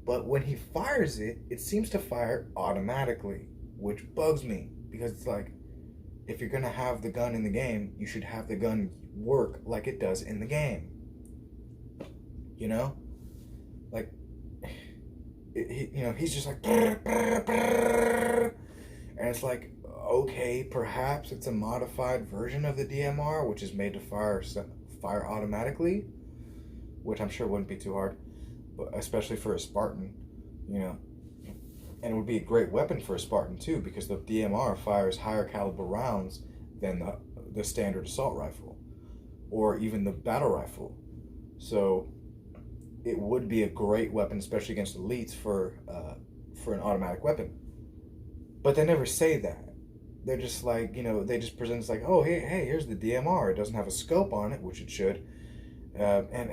But when he fires it, it seems to fire automatically, which bugs me, because it's like, if you're gonna have the gun in the game, you should have the gun work like it does in the game. Like, he's just like, brr, brr, brr. And it's like, okay, perhaps it's a modified version of the DMR, which is made to fire automatically, which I'm sure wouldn't be too hard, but especially for a Spartan, and it would be a great weapon for a Spartan too, because the DMR fires higher caliber rounds than the standard assault rifle, or even the battle rifle. So it would be a great weapon, especially against elites, for an automatic weapon. But they never say that. They're just like, they just present it's like, oh, hey, here's the DMR. It doesn't have a scope on it, which it should. And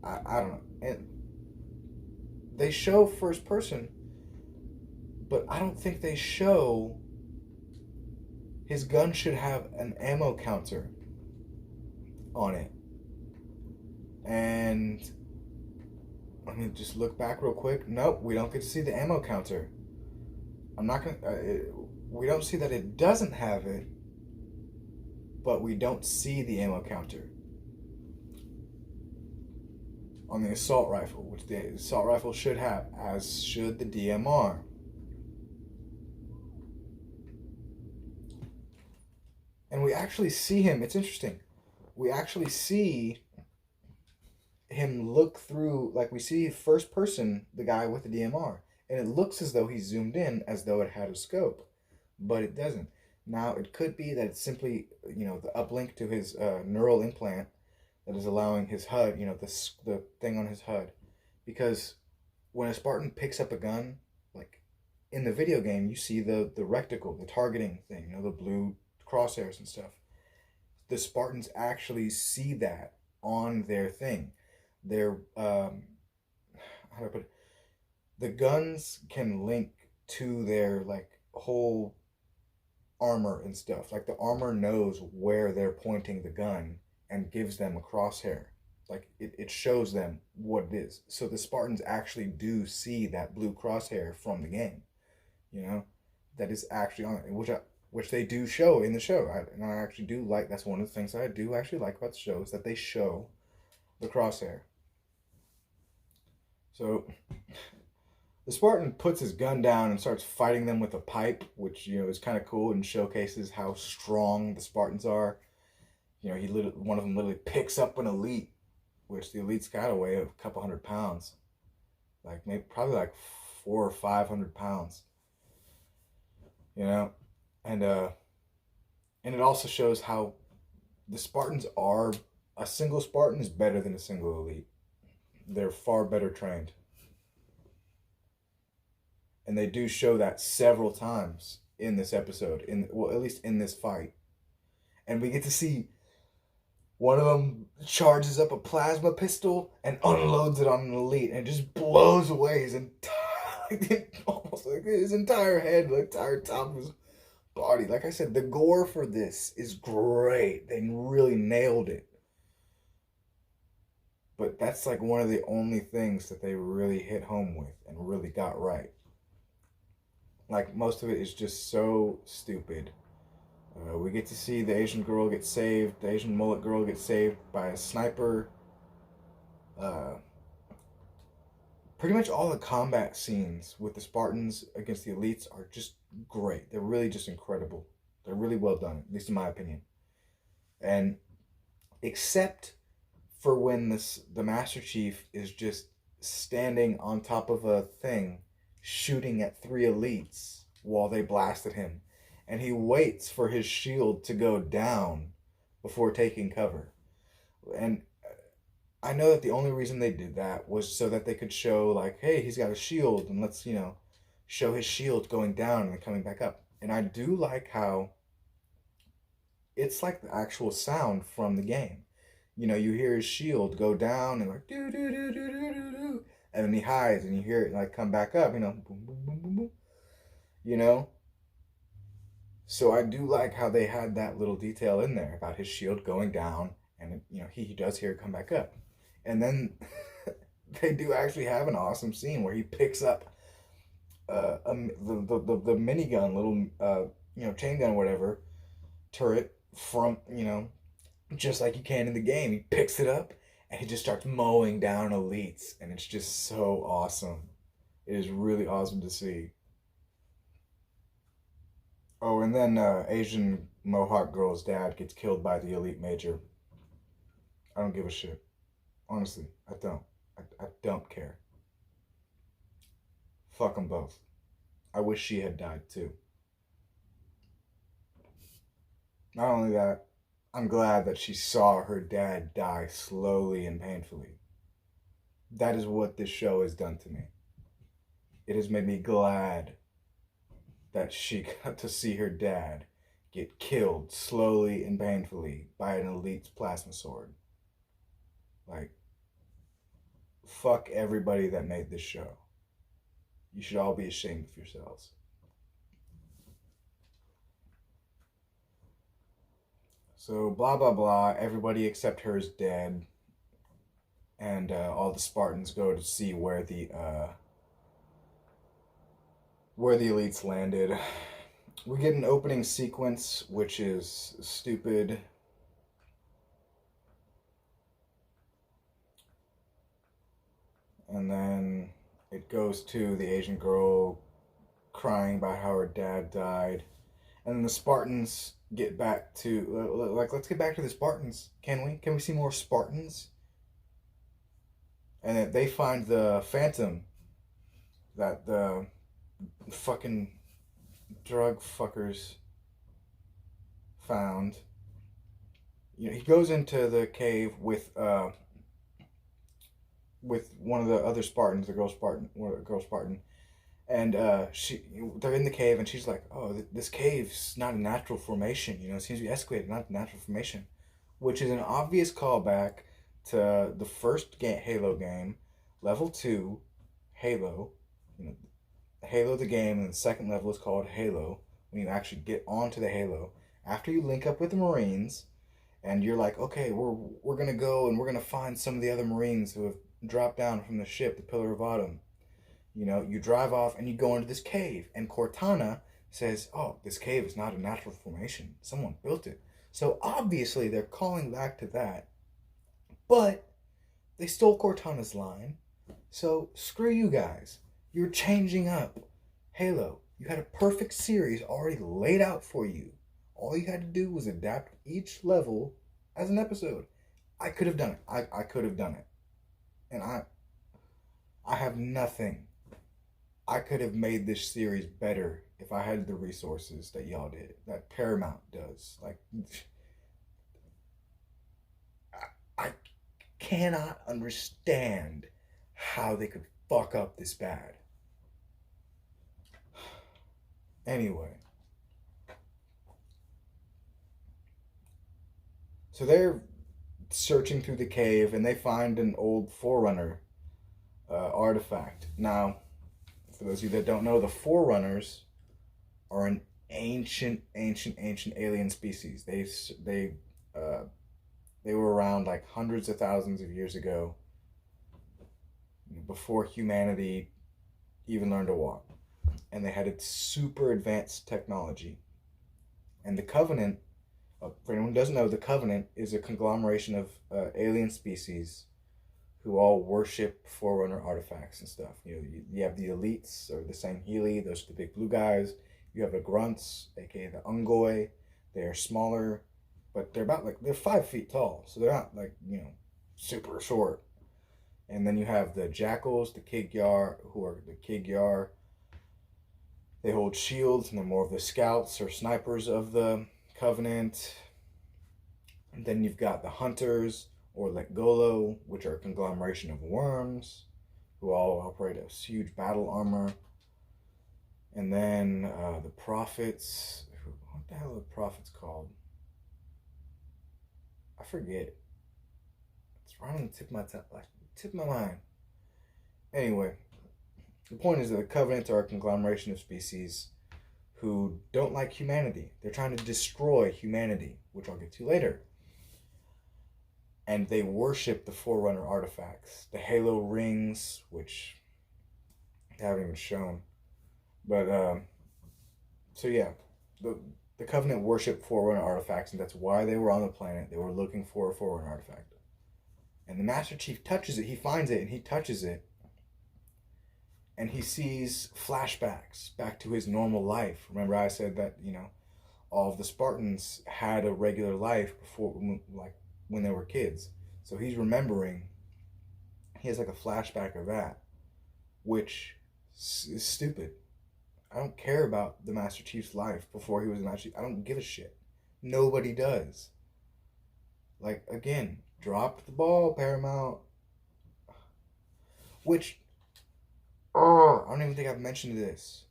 I don't know. And they show first person, but I don't think they show his gun should have an ammo counter on it. And let me just look back real quick. Nope, we don't get to see the ammo counter. I'm not gonna. We don't see that it doesn't have it, but we don't see the ammo counter on the assault rifle, which the assault rifle should have, as should the DMR. And we actually see him. It's interesting. We actually see him look through, like we see first person, the guy with the DMR, and it looks as though he's zoomed in, as though it had a scope, but it doesn't. Now, it could be that it's simply, the uplink to his neural implant that is allowing his HUD, the thing on his HUD. Because when a Spartan picks up a gun, like in the video game, you see the reticle, the targeting thing, the blue crosshairs and stuff. The Spartans actually see that on their thing. Their how do I put it? The guns can link to their like whole armor and stuff. Like the armor knows where they're pointing the gun and gives them a crosshair. Like it shows them what it is. So the Spartans actually do see that blue crosshair from the game, that is actually on it, which they do show in the show. And I actually do like, that's one of the things that I do actually like about the show, is that they show the crosshair. So the Spartan puts his gun down and starts fighting them with a pipe, which is kind of cool and showcases how strong the Spartans are. One of them literally picks up an elite, which the elite's got to weigh a couple 100 pounds, like maybe probably like 400 or 500 pounds. And it also shows how the Spartans are, a single Spartan is better than a single elite. They're far better trained. And they do show that several times in this episode, at least in this fight. And we get to see one of them charges up a plasma pistol and unloads it on an elite, and it just blows away his entire, almost like his entire head, the entire top of his body. Like I said, the gore for this is great. They really nailed it. But that's like one of the only things that they really hit home with and really got right. Like most of it is just so stupid. We get to see the Asian girl get saved. The Asian mullet girl gets saved by a sniper. Pretty much all the combat scenes with the Spartans against the elites are just great. They're really just incredible. They're really well done, at least in my opinion. And except for when the Master Chief is just standing on top of a thing, shooting at 3 elites while they blasted him. And he waits for his shield to go down before taking cover. And I know that the only reason they did that was so that they could show, like, hey, he's got a shield, and let's, show his shield going down and then coming back up. And I do like how it's like the actual sound from the game. You hear his shield go down and like, do, do, do, do, do, do, do. And then he hides and you hear it like come back up, boom, boom, boom, boom, boom. So I do like how they had that little detail in there about his shield going down, and he does hear it come back up. And then they do actually have an awesome scene where he picks up the minigun, little chain gun, whatever, turret from just like you can in the game. He picks it up and he just starts mowing down elites, and it's just so awesome. It is really awesome to see. Oh, and then Asian Mohawk girl's dad gets killed by the elite major. I don't give a shit. Honestly, I don't. I don't care. Fuck them both. I wish she had died too. Not only that, I'm glad that she saw her dad die slowly and painfully. That is what this show has done to me. It has made me glad that she got to see her dad get killed slowly and painfully by an elite's plasma sword. Like, fuck everybody that made this show. You should all be ashamed of yourselves. So, blah, blah, blah. Everybody except her is dead. And all the Spartans go to see where the elites landed. We get an opening sequence, which is stupid. And then it goes to the Asian girl crying about how her dad died. And then the Spartans get back to, let's get back to the Spartans. Can we? Can we see more Spartans? and then they find the Phantom that the fucking drug fuckers found. He goes into the cave with one of the other Spartans, the girl Spartan, and they're in the cave, and she's like, "Oh, this cave's not a natural formation. It seems to be excavated, not a natural formation," which is an obvious callback to the first Halo game, Level 2, Halo. Halo the game, and the second level is called Halo. When you actually get onto the Halo, after you link up with the Marines, and you're like, okay, we're gonna go and we're gonna find some of the other Marines who have dropped down from the ship, the Pillar of Autumn. You drive off and you go into this cave, and Cortana says, "Oh, this cave is not a natural formation. Someone built it." So obviously they're calling back to that, but they stole Cortana's line. So screw you guys. You're changing up Halo. You had a perfect series already laid out for you. All you had to do was adapt each level as an episode. I could have done it. I could have done it. And I have nothing. I could have made this series better if I had the resources that y'all did, that Paramount does. Like, I cannot understand how they could fuck up this bad. Anyway. So they're searching through the cave, and they find an old Forerunner artifact. Now, for those of you that don't know, the Forerunners are an ancient alien species. They were around like hundreds of thousands of years ago, before humanity even learned to walk, and they had a super advanced technology. And the Covenant, for anyone who doesn't know, the Covenant is a conglomeration of alien species who all worship Forerunner artifacts and stuff. You have the elites, or the Sangheli, those are the big blue guys. You have the grunts, aka the Ungoi. They are smaller, but they're they're 5 feet tall, so they're not super short. And then you have the jackals, the Kigyar, who are the Kigyar. They hold shields, and they're more of the scouts or snipers of the Covenant. And then you've got the hunters, or Lekgolo, which are a conglomeration of worms, who all operate a huge battle armor. And then the prophets. What the hell are the prophets called? I forget. It's right on the tip of my mind. Anyway, the point is that the Covenants are a conglomeration of species who don't like humanity. They're trying to destroy humanity, which I'll get to later. And they worship the Forerunner artifacts, the Halo rings, which they haven't even shown. But so yeah, the Covenant worship Forerunner artifacts, and that's why they were on the planet. They were looking for a Forerunner artifact. And the Master Chief touches it. He finds it, and he touches it. And he sees flashbacks back to his normal life. Remember, I said that all of the Spartans had a regular life before, when they were kids. So he's remembering. He has like a flashback of that, which is stupid. I don't care about the Master Chief's life before he was the Master Chief. I don't give a shit. Nobody does. Like, again, dropped the ball, Paramount. Which, I don't even think I've mentioned this.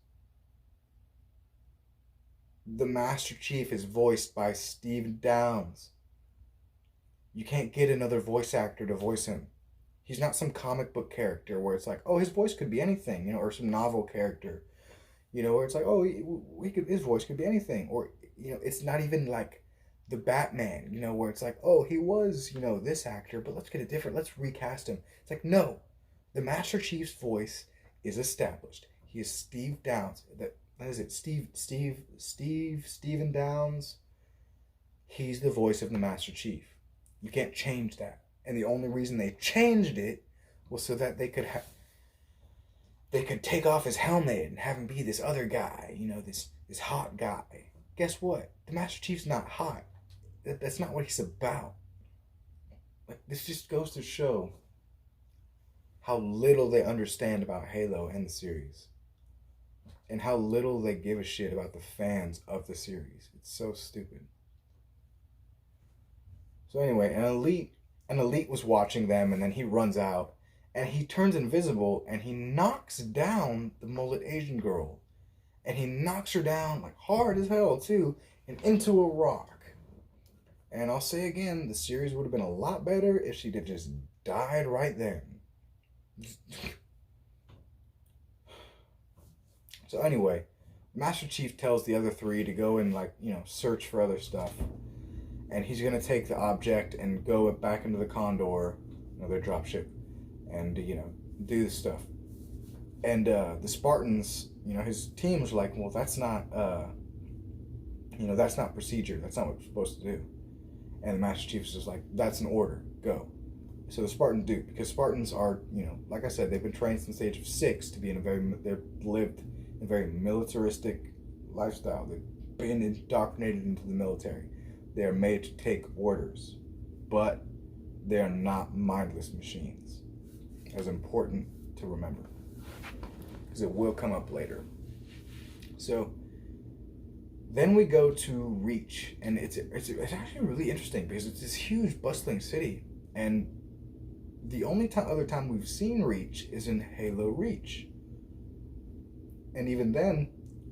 The Master Chief is voiced by Steve Downes. You can't get another voice actor to voice him. He's not some comic book character where it's like, oh, his voice could be anything, or some novel character, where it's like, oh, his voice could be anything, or it's not even like the Batman, where it's like, oh, he was, this actor, but let's recast him. It's like, no, the Master Chief's voice is established. He is Steve Downes. What is it? Steven Downes. He's the voice of the Master Chief. You can't change that. And the only reason they changed it was so that they could take off his helmet and have him be this other guy, this hot guy. Guess what? The Master Chief's not hot. That's not what he's about. Like, this just goes to show how little they understand about Halo and the series, and how little they give a shit about the fans of the series. It's so stupid. So anyway, an elite was watching them, and then he runs out, and he turns invisible, and he knocks down the mullet Asian girl, and he knocks her down like hard as hell too, and into a rock. And I'll say again, the series would have been a lot better if she'd have just died right there. So anyway, Master Chief tells the other three to go and search for other stuff, and he's gonna take the object and go back into the Condor, their dropship, and do the stuff. And the Spartans, his team was like, well, that's not that's not procedure. That's not what we're supposed to do. And the Master Chief is just like, that's an order. Go. So the Spartans do, because Spartans are, like I said, they've been trained since the age of 6 to be they've lived a very militaristic lifestyle. They've been indoctrinated into the military. They are made to take orders, but they are not mindless machines. That's important to remember, because it will come up later. So then we go to Reach, and it's actually really interesting because it's this huge bustling city, and the only other time we've seen Reach is in Halo Reach. And even then,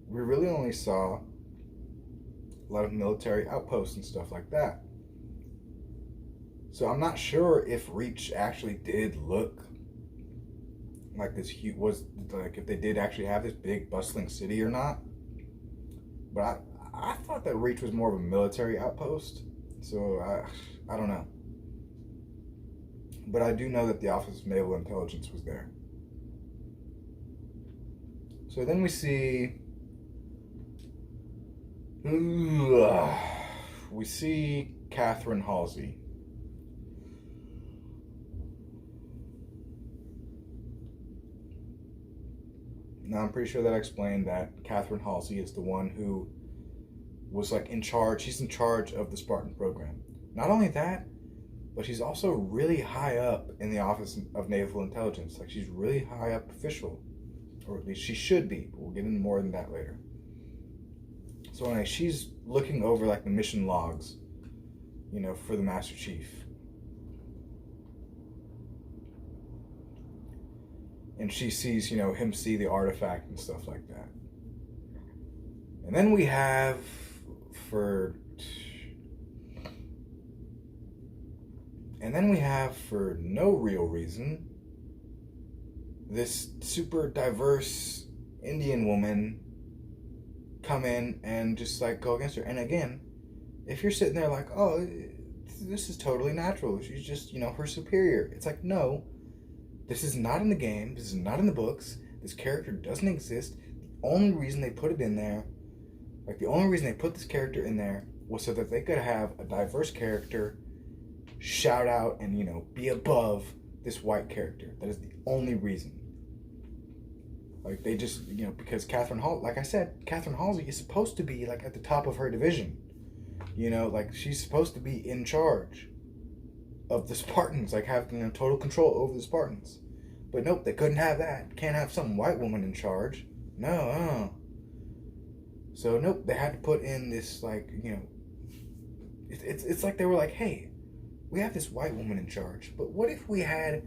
we really only saw a lot of military outposts and stuff like that. So I'm not sure if Reach actually did look like this huge, if they did actually have this big bustling city or not. But I thought that Reach was more of a military outpost. So I don't know. But I do know that the Office of Naval Intelligence was there. So then we see Catherine Halsey. Now I'm pretty sure that I explained that Catherine Halsey is the one who was in charge. She's in charge of the Spartan program. Not only that, but she's also really high up in the Office of Naval Intelligence. She's really high up official, or at least she should be. But we'll get into more than that later. So anyway, she's looking over the mission logs, for the Master Chief. And she sees, him see the artifact and stuff like that. And then we have, for no real reason, this super diverse Indian woman come in and just go against her. And again, if you're sitting there oh, this is totally natural, she's just, her superior. It's no, this is not in the game, this is not in the books, this character doesn't exist. The only reason they put it in there, the only reason they put this character in there was so that they could have a diverse character shout out and, be above this white character. That is the only reason. They just, because Catherine Halsey is supposed to be, at the top of her division. She's supposed to be in charge of the Spartans, have, total control over the Spartans. But nope, they couldn't have that. Can't have some white woman in charge. No. So nope, they had to put in this, it's they were hey, we have this white woman in charge, but what if we had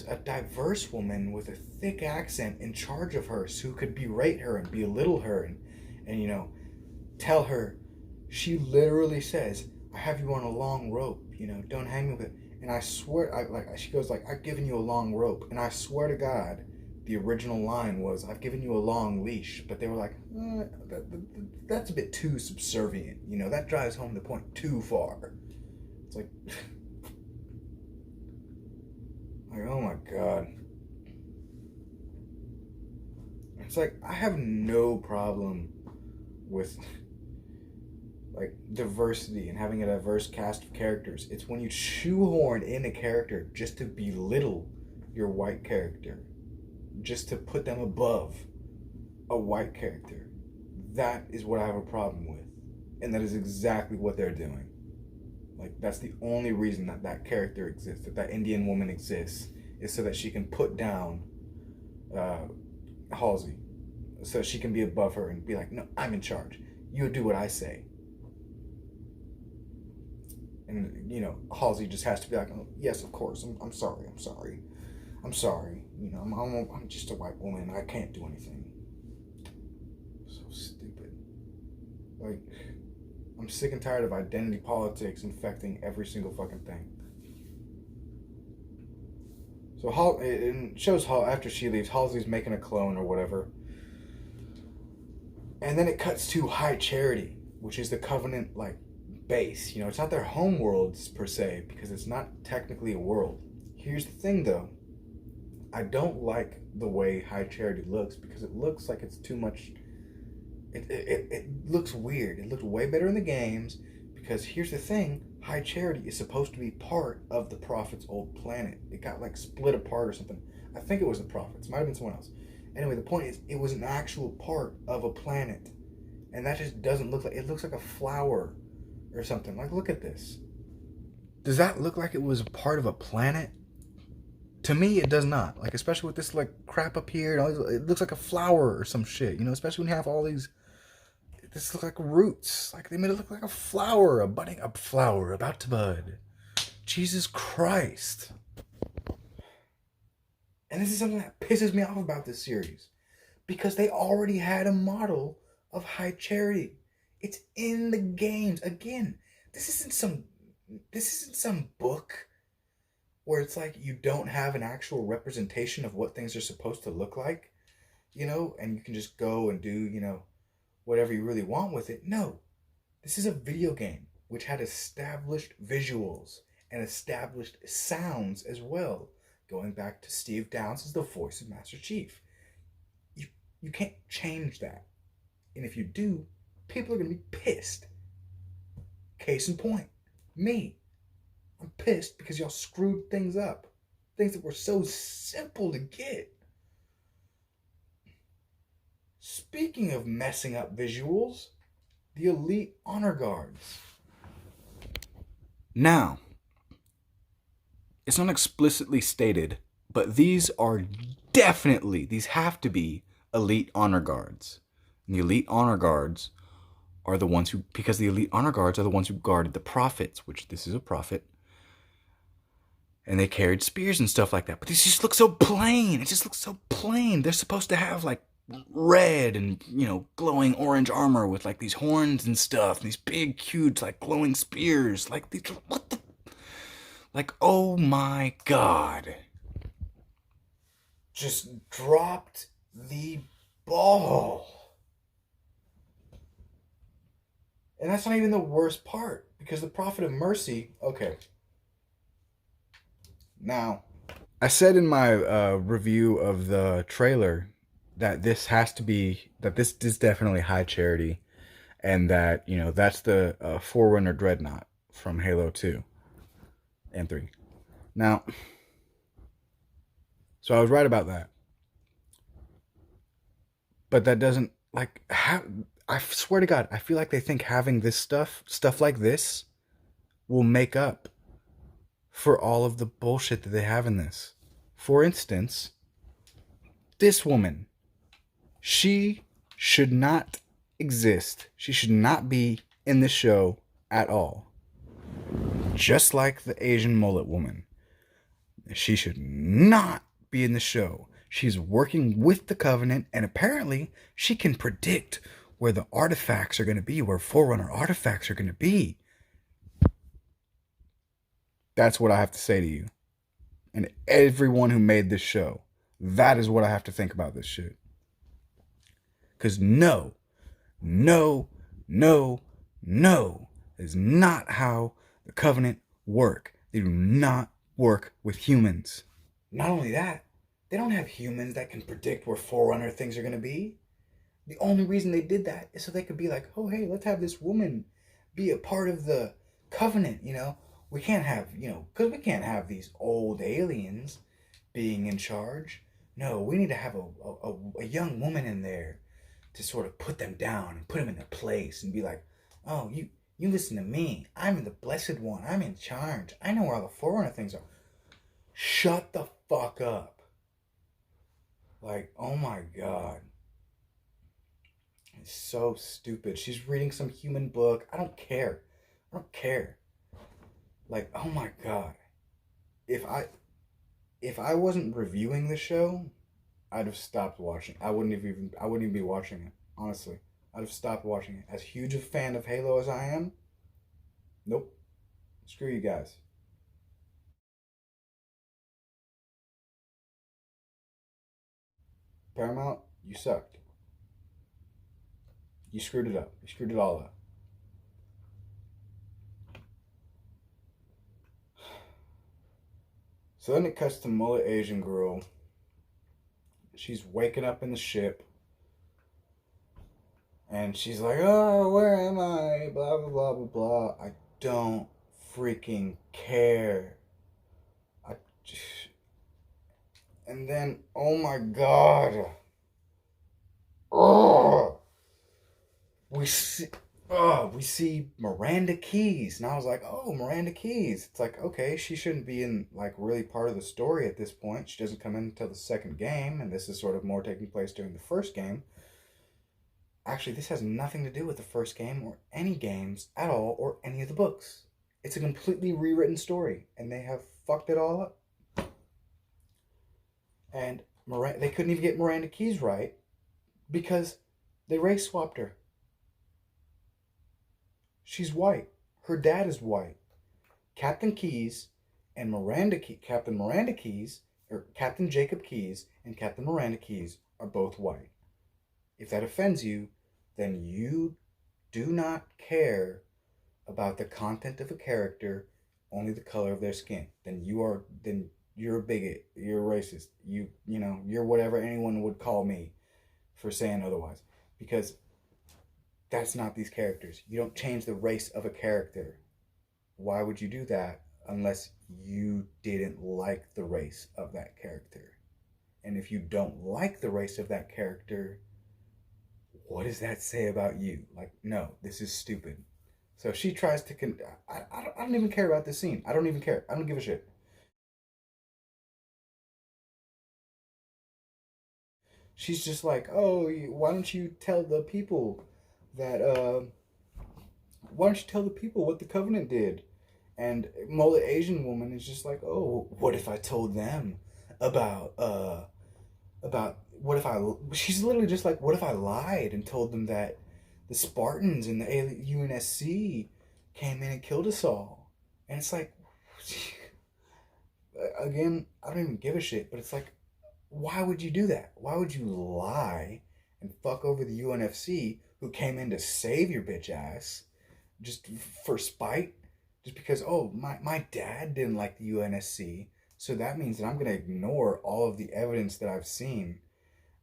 a diverse woman with a thick accent in charge of her, who could berate her and belittle her and tell her, she literally says, I have you on a long rope, don't hang me with it. And I swear, she goes I've given you a long rope. And I swear to God, the original line was, I've given you a long leash. But they were that's a bit too subservient. That drives home the point too far. It's oh my God. It's I have no problem with diversity and having a diverse cast of characters. It's when you shoehorn in a character just to belittle your white character, just to put them above a white character. That is what I have a problem with. And that is exactly what they're doing. That's the only reason that character exists, that Indian woman exists, is so that she can put down Halsey, so she can be above her and be like, no, I'm in charge. You do what I say. And, you know, Halsey just has to be like, oh, yes, of course. I'm sorry. I'm sorry. You know, I'm just a white woman. I can't do anything. So stupid. Like, I'm sick and tired of identity politics infecting every single fucking thing. So it shows after she leaves, Halsey's making a clone or whatever. And then it cuts to High Charity, which is the Covenant, like, base. You know, it's not their home worlds per se, because it's not technically a world. Here's the thing, though. I don't like the way High Charity looks, because it looks like it's too much. It looks weird. It looked way better in the games, because here's the thing. High Charity is supposed to be part of the Prophet's old planet. It got, like, split apart or something. I think it was the Prophets. Might have been someone else. Anyway, the point is, it was an actual part of a planet. And that just doesn't look like... It looks like a flower or something. Like, look at this. Does that look like it was a part of a planet? To me, it does not. Like, especially with this, like, crap up here. It looks like a flower or some shit. You know, especially when you have all these... This looks like roots. Like, they made it look like a flower. A budding up flower about to bud. Jesus Christ. And this is something that pisses me off about this series. Because they already had a model of High Charity. It's in the games. Again, this isn't some book where it's like you don't have an actual representation of what things are supposed to look like, you know, and you can just go and do, you know, whatever you really want with it. No. This is a video game which had established visuals and established sounds as well. Going back to Steve Downes as the voice of Master Chief. You can't change that. And if you do, people are going to be pissed. Case in point, me. I'm pissed because y'all screwed things up. Things that were so simple to get. Speaking of messing up visuals, the Elite Honor Guards. Now, it's not explicitly stated, but these have to be Elite Honor Guards. And the Elite Honor Guards are the ones who, because the Elite Honor Guards are the ones who guarded the Prophets, which this is a Prophet. And they carried spears and stuff like that. But these just look so plain. It just looks so plain. They're supposed to have, like, red and, you know, glowing orange armor with, like, these horns and stuff. And these big, huge, like, glowing spears. Like, these, what the... Like, oh my God. Just dropped the ball. And that's not even the worst part. Because the Prophet of Mercy... Okay. Now, I said in my review of the trailer that this is definitely High Charity. And that, you know, that's the Forerunner Dreadnought from Halo 2 and 3. Now, so I was right about that. But that doesn't, like, I swear to God, I feel like they think having this stuff like this, will make up for all of the bullshit that they have in this. For instance, this woman, she should not exist. She should not be in the show at all. Just like the Asian mullet woman. She should not be in the show. She's working with the Covenant, and apparently she can predict where the artifacts are going to be, where Forerunner artifacts are going to be. That's what I have to say to you. And everyone who made this show. That is what I have to think about this shit. Because no is not how the Covenant work. They do not work with humans. Not only that, they don't have humans that can predict where Forerunner things are going to be. The only reason they did that is so they could be like, oh, hey, let's have this woman be a part of the Covenant, you know. We can't have, you know, because we can't have these old aliens being in charge. No, we need to have a young woman in there to sort of put them down and put them in their place and be like, oh, you listen to me. I'm the Blessed One. I'm in charge. I know where all the Forerunner things are. Shut the fuck up. Like, oh my god. It's so stupid. She's reading some human book. I don't care. I don't care. Like, oh my god. If I if I wasn't reviewing the show, I'd have stopped watching. I wouldn't even be watching it, honestly. I'd have stopped watching it. As huge a fan of Halo as I am, nope. Screw you guys. Paramount, you sucked. You screwed it up. You screwed it all up. So then it cuts to mullet Asian girl. She's waking up in the ship. And she's like, oh, where am I? Blah, blah, blah, blah, blah. I don't freaking care. I just... And then, oh my god. Oh, we see, we see Miranda Keys. And I was like, oh, Miranda Keys. It's like, okay, she shouldn't be in, like, really part of the story at this point. She doesn't come in until the second game. And this is sort of more taking place during the first game. Actually, this has nothing to do with the first game or any games at all or any of the books. It's a completely rewritten story, and they have fucked it all up. And they couldn't even get Miranda Keys right because they race swapped her. She's white. Her dad is white. Captain Keys and Captain Miranda Keys, or Captain Jacob Keys and Captain Miranda Keys are both white. If that offends you, then you do not care about the content of a character, only the color of their skin. Then you're a bigot, you're a racist. You're whatever anyone would call me for saying otherwise. Because that's not these characters. You don't change the race of a character. Why would you do that unless you didn't like the race of that character? And if you don't like the race of that character, what does that say about you? Like, no, this is stupid. So she tries to... I don't even care about this scene. I don't even care. I don't give a shit. She's just like, oh, why don't you tell the people that... why don't you tell the people what the Covenant did? And mullet Asian woman is just like, oh, what if I told them about what if I... She's literally just like, what if I lied and told them that the Spartans and the UNSC came in and killed us all? And it's like, again, I don't even give a shit, but it's like, why would you do that? Why would you lie and fuck over the UNFC who came in to save your bitch ass just for spite? Just because, oh, my dad didn't like the UNSC, so that means that I'm going to ignore all of the evidence that I've seen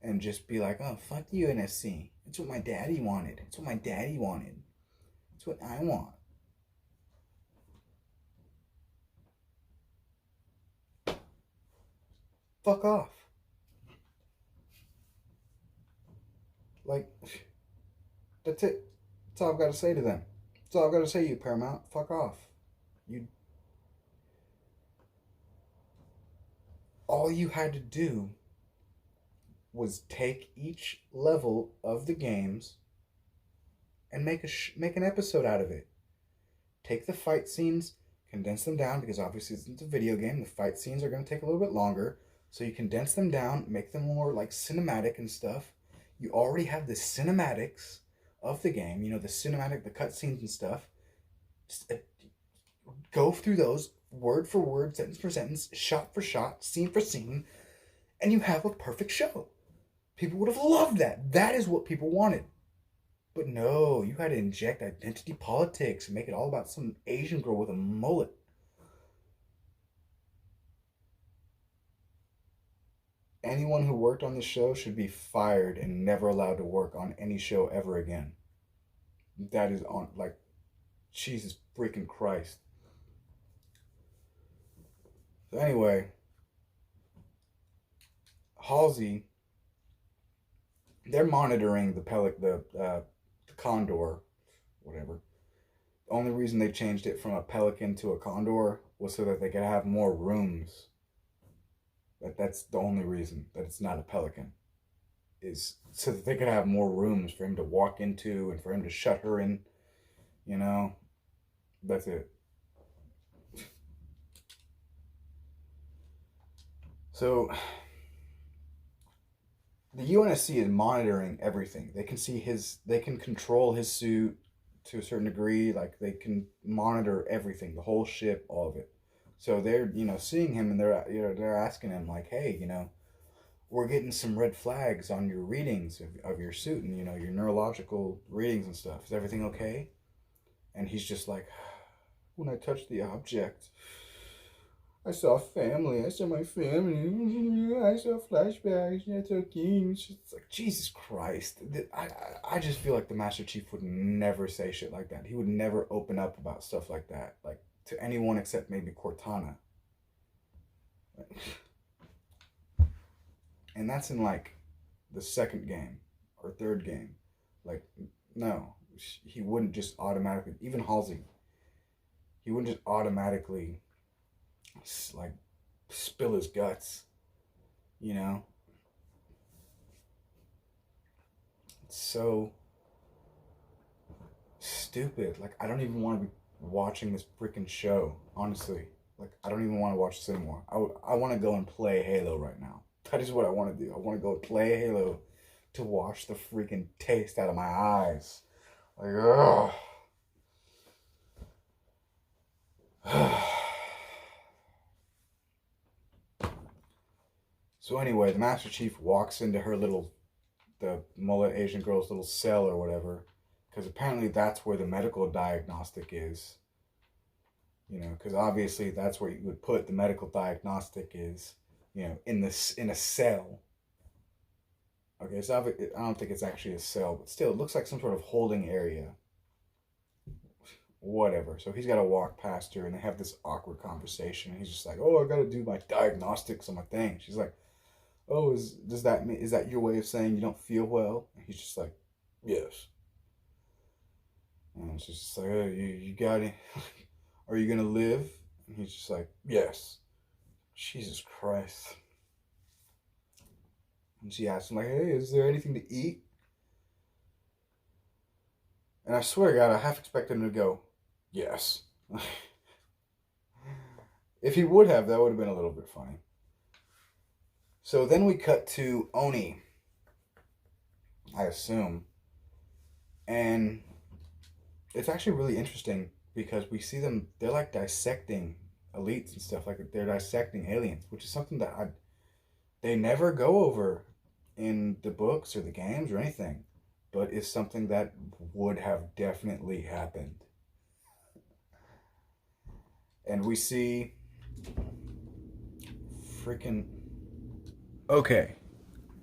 and just be like, oh, fuck the UNSC. It's what my daddy wanted. It's what my daddy wanted. It's what I want. Fuck off. Like, that's it. That's all I've got to say to them. That's all I've got to say to you, Paramount. Fuck off. All you had to do was take each level of the games and make an episode out of it. Take the fight scenes, condense them down, because obviously it's a video game. The fight scenes are going to take a little bit longer, so you condense them down, make them more like cinematic and stuff. You already have the cinematics of the game, the cutscenes and stuff. Just, go through those word for word, sentence for sentence, shot for shot, scene for scene, and you have a perfect show. People would have loved that. That is what people wanted. But no, you had to inject identity politics and make it all about some Asian girl with a mullet. Anyone who worked on the show should be fired and never allowed to work on any show ever again. That is on, like, Jesus freaking Christ. So anyway, Halsey, they're monitoring the condor, whatever. The only reason they changed it from a pelican to a condor was so that they could have more rooms. That's the only reason that it's not a pelican, is so that they could have more rooms for him to walk into and for him to shut her in. You know, that's it. So the UNSC is monitoring everything. They can see they can control his suit to a certain degree. Like they can monitor everything, the whole ship, all of it. So they're, seeing him, and they're asking him like, hey, we're getting some red flags on your readings of your suit and, your neurological readings and stuff. Is everything okay? And he's just like, when I touched the object, I saw family. I saw my family. I saw flashbacks. It's okay. It's like, Jesus Christ. I just feel like the Master Chief would never say shit like that. He would never open up about stuff like that, like to anyone except maybe Cortana. And that's in like the second game or third game. Like, no, he wouldn't just automatically, even Halsey, he wouldn't just automatically like spill his guts, you know? It's so stupid. Like, I don't even want to be watching this freaking show, honestly. Like, I don't even want to watch this anymore. I want to go and play Halo right now. That is what I want to do. I want to go play Halo to wash the freaking taste out of my eyes. Like, ugh. So anyway, the Master Chief walks into the mullet Asian girl's little cell or whatever, because apparently that's where the medical diagnostic is. Because obviously that's where you would put the medical diagnostic is, in a cell. Okay, so I don't think it's actually a cell, but still, it looks like some sort of holding area. Whatever. So he's got to walk past her, and they have this awkward conversation. And he's just like, "Oh, I got to do my diagnostics on my thing." She's like, "Oh, is that your way of saying you don't feel well?" And he's just like, "Yes." And she's just like, "Oh, you got it. Are you gonna live?" And he's just like, "Yes." Jesus Christ. And she asks him like, "Hey, is there anything to eat?" And I swear to God, I half expected him to go, "Yes." If he would have, that would have been a little bit funny. So then we cut to Oni, I assume. And it's actually really interesting because we see them, they're like dissecting elites and stuff. Like they're dissecting aliens, which is something that they never go over in the books or the games or anything. But it's something that would have definitely happened. And we see freaking... Okay,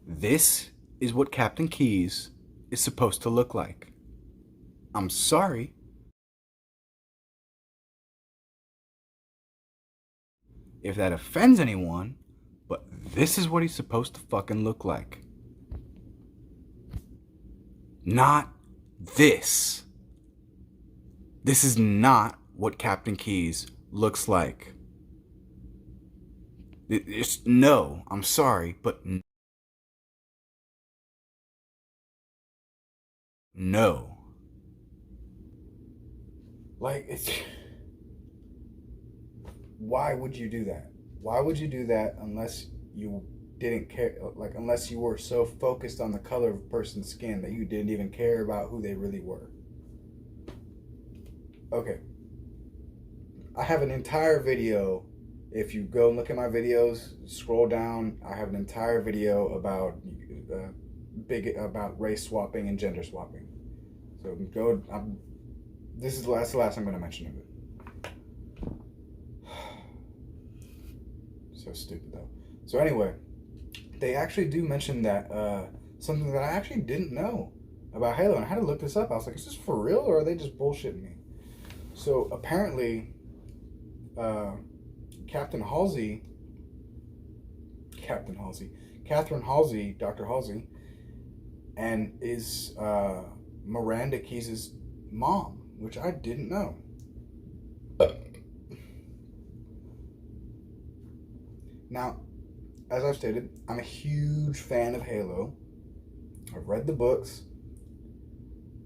this is what Captain Keyes is supposed to look like. I'm sorry. If that offends anyone, but this is what he's supposed to fucking look like. Not this. This is not what Captain Keyes looks like. It's no, I'm sorry, but no. Like, it's... Why would you do that? Why would you do that unless you didn't care, like, unless you were so focused on the color of a person's skin that you didn't even care about who they really were? Okay. I have an entire video. If you go and look at my videos, scroll down, I have an entire video about about race swapping and gender swapping. So go. This is the last I'm going to mention of it. So stupid though. So anyway, they actually do mention that something that I actually didn't know about Halo, and I had to look this up. I was like, is this for real or are they just bullshitting me? So apparently, Catherine Halsey, Dr. Halsey, and is Miranda Keyes' mom, which I didn't know. Now, as I've stated, I'm a huge fan of Halo. I've read the books.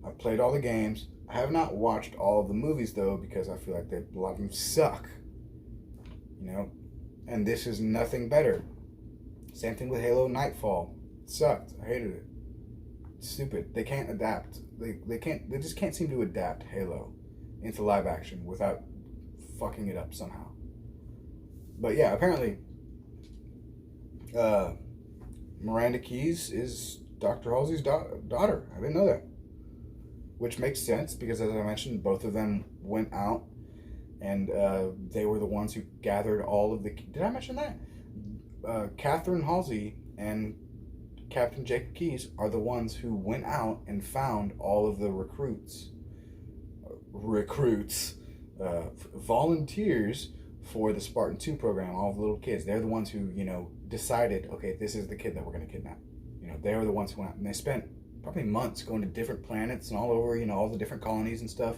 I've played all the games. I have not watched all of the movies though because I feel like a lot of them suck. You know, and this is nothing better. Same thing with Halo Nightfall. It sucked. I hated it. It's stupid. They can't adapt. They just can't seem to adapt Halo into live action without fucking it up somehow. But yeah, apparently, uh, Miranda Keyes is Dr. Halsey's daughter. I didn't know that. Which makes sense because, as I mentioned, both of them went out and they were the ones who gathered all of the. Did I mention that? Catherine Halsey and Captain Jacob Keyes are the ones who went out and found all of the volunteers for the Spartan 2 program, all the little kids. They're the ones who, decided, okay, this is the kid that we're going to kidnap. They were the ones who went out. And they spent probably months going to different planets and all over, all the different colonies and stuff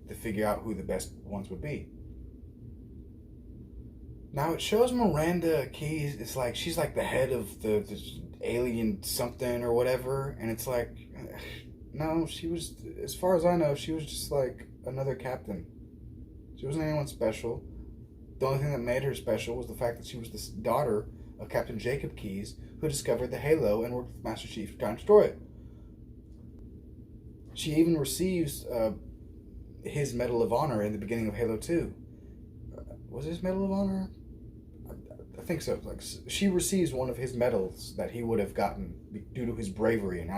to figure out who the best ones would be. Now it shows Miranda Keyes, it's like she's like the head of the alien something or whatever, and it's like, no, she was, as far as I know, she was just like another captain. She wasn't anyone special. The only thing that made her special was the fact that she was the daughter of Captain Jacob Keyes, who discovered the Halo and worked with Master Chief to try and destroy it. She even receives his Medal of Honor in the beginning of Halo 2. Was it his Medal of Honor? I think so. Like, she receives one of his medals that he would have gotten due to his bravery and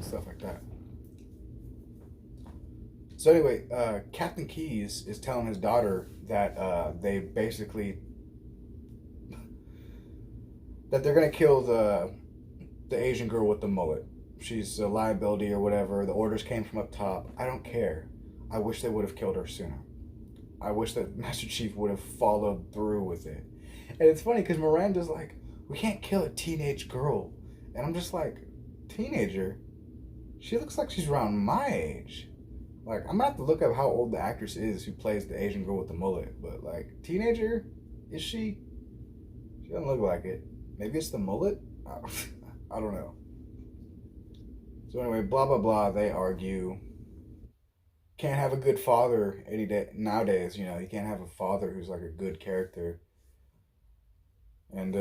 stuff like that. So anyway, Captain Keyes is telling his daughter that they basically that they're gonna kill the Asian girl with the mullet. She's a liability or whatever. The orders came from up top. I don't care. I wish they would have killed her sooner. I wish that Master Chief would have followed through with it. And it's funny because Miranda's like, we can't kill a teenage girl. And I'm just like, teenager? She looks like she's around my age. Like, I'm gonna have to look up how old the actress is who plays the Asian girl with the mullet. But, like, teenager? Is she? She doesn't look like it. Maybe it's the mullet? I don't know. So anyway, blah, blah, blah. They argue. Can't have a good father any day nowadays. You can't have a father who's like a good character. And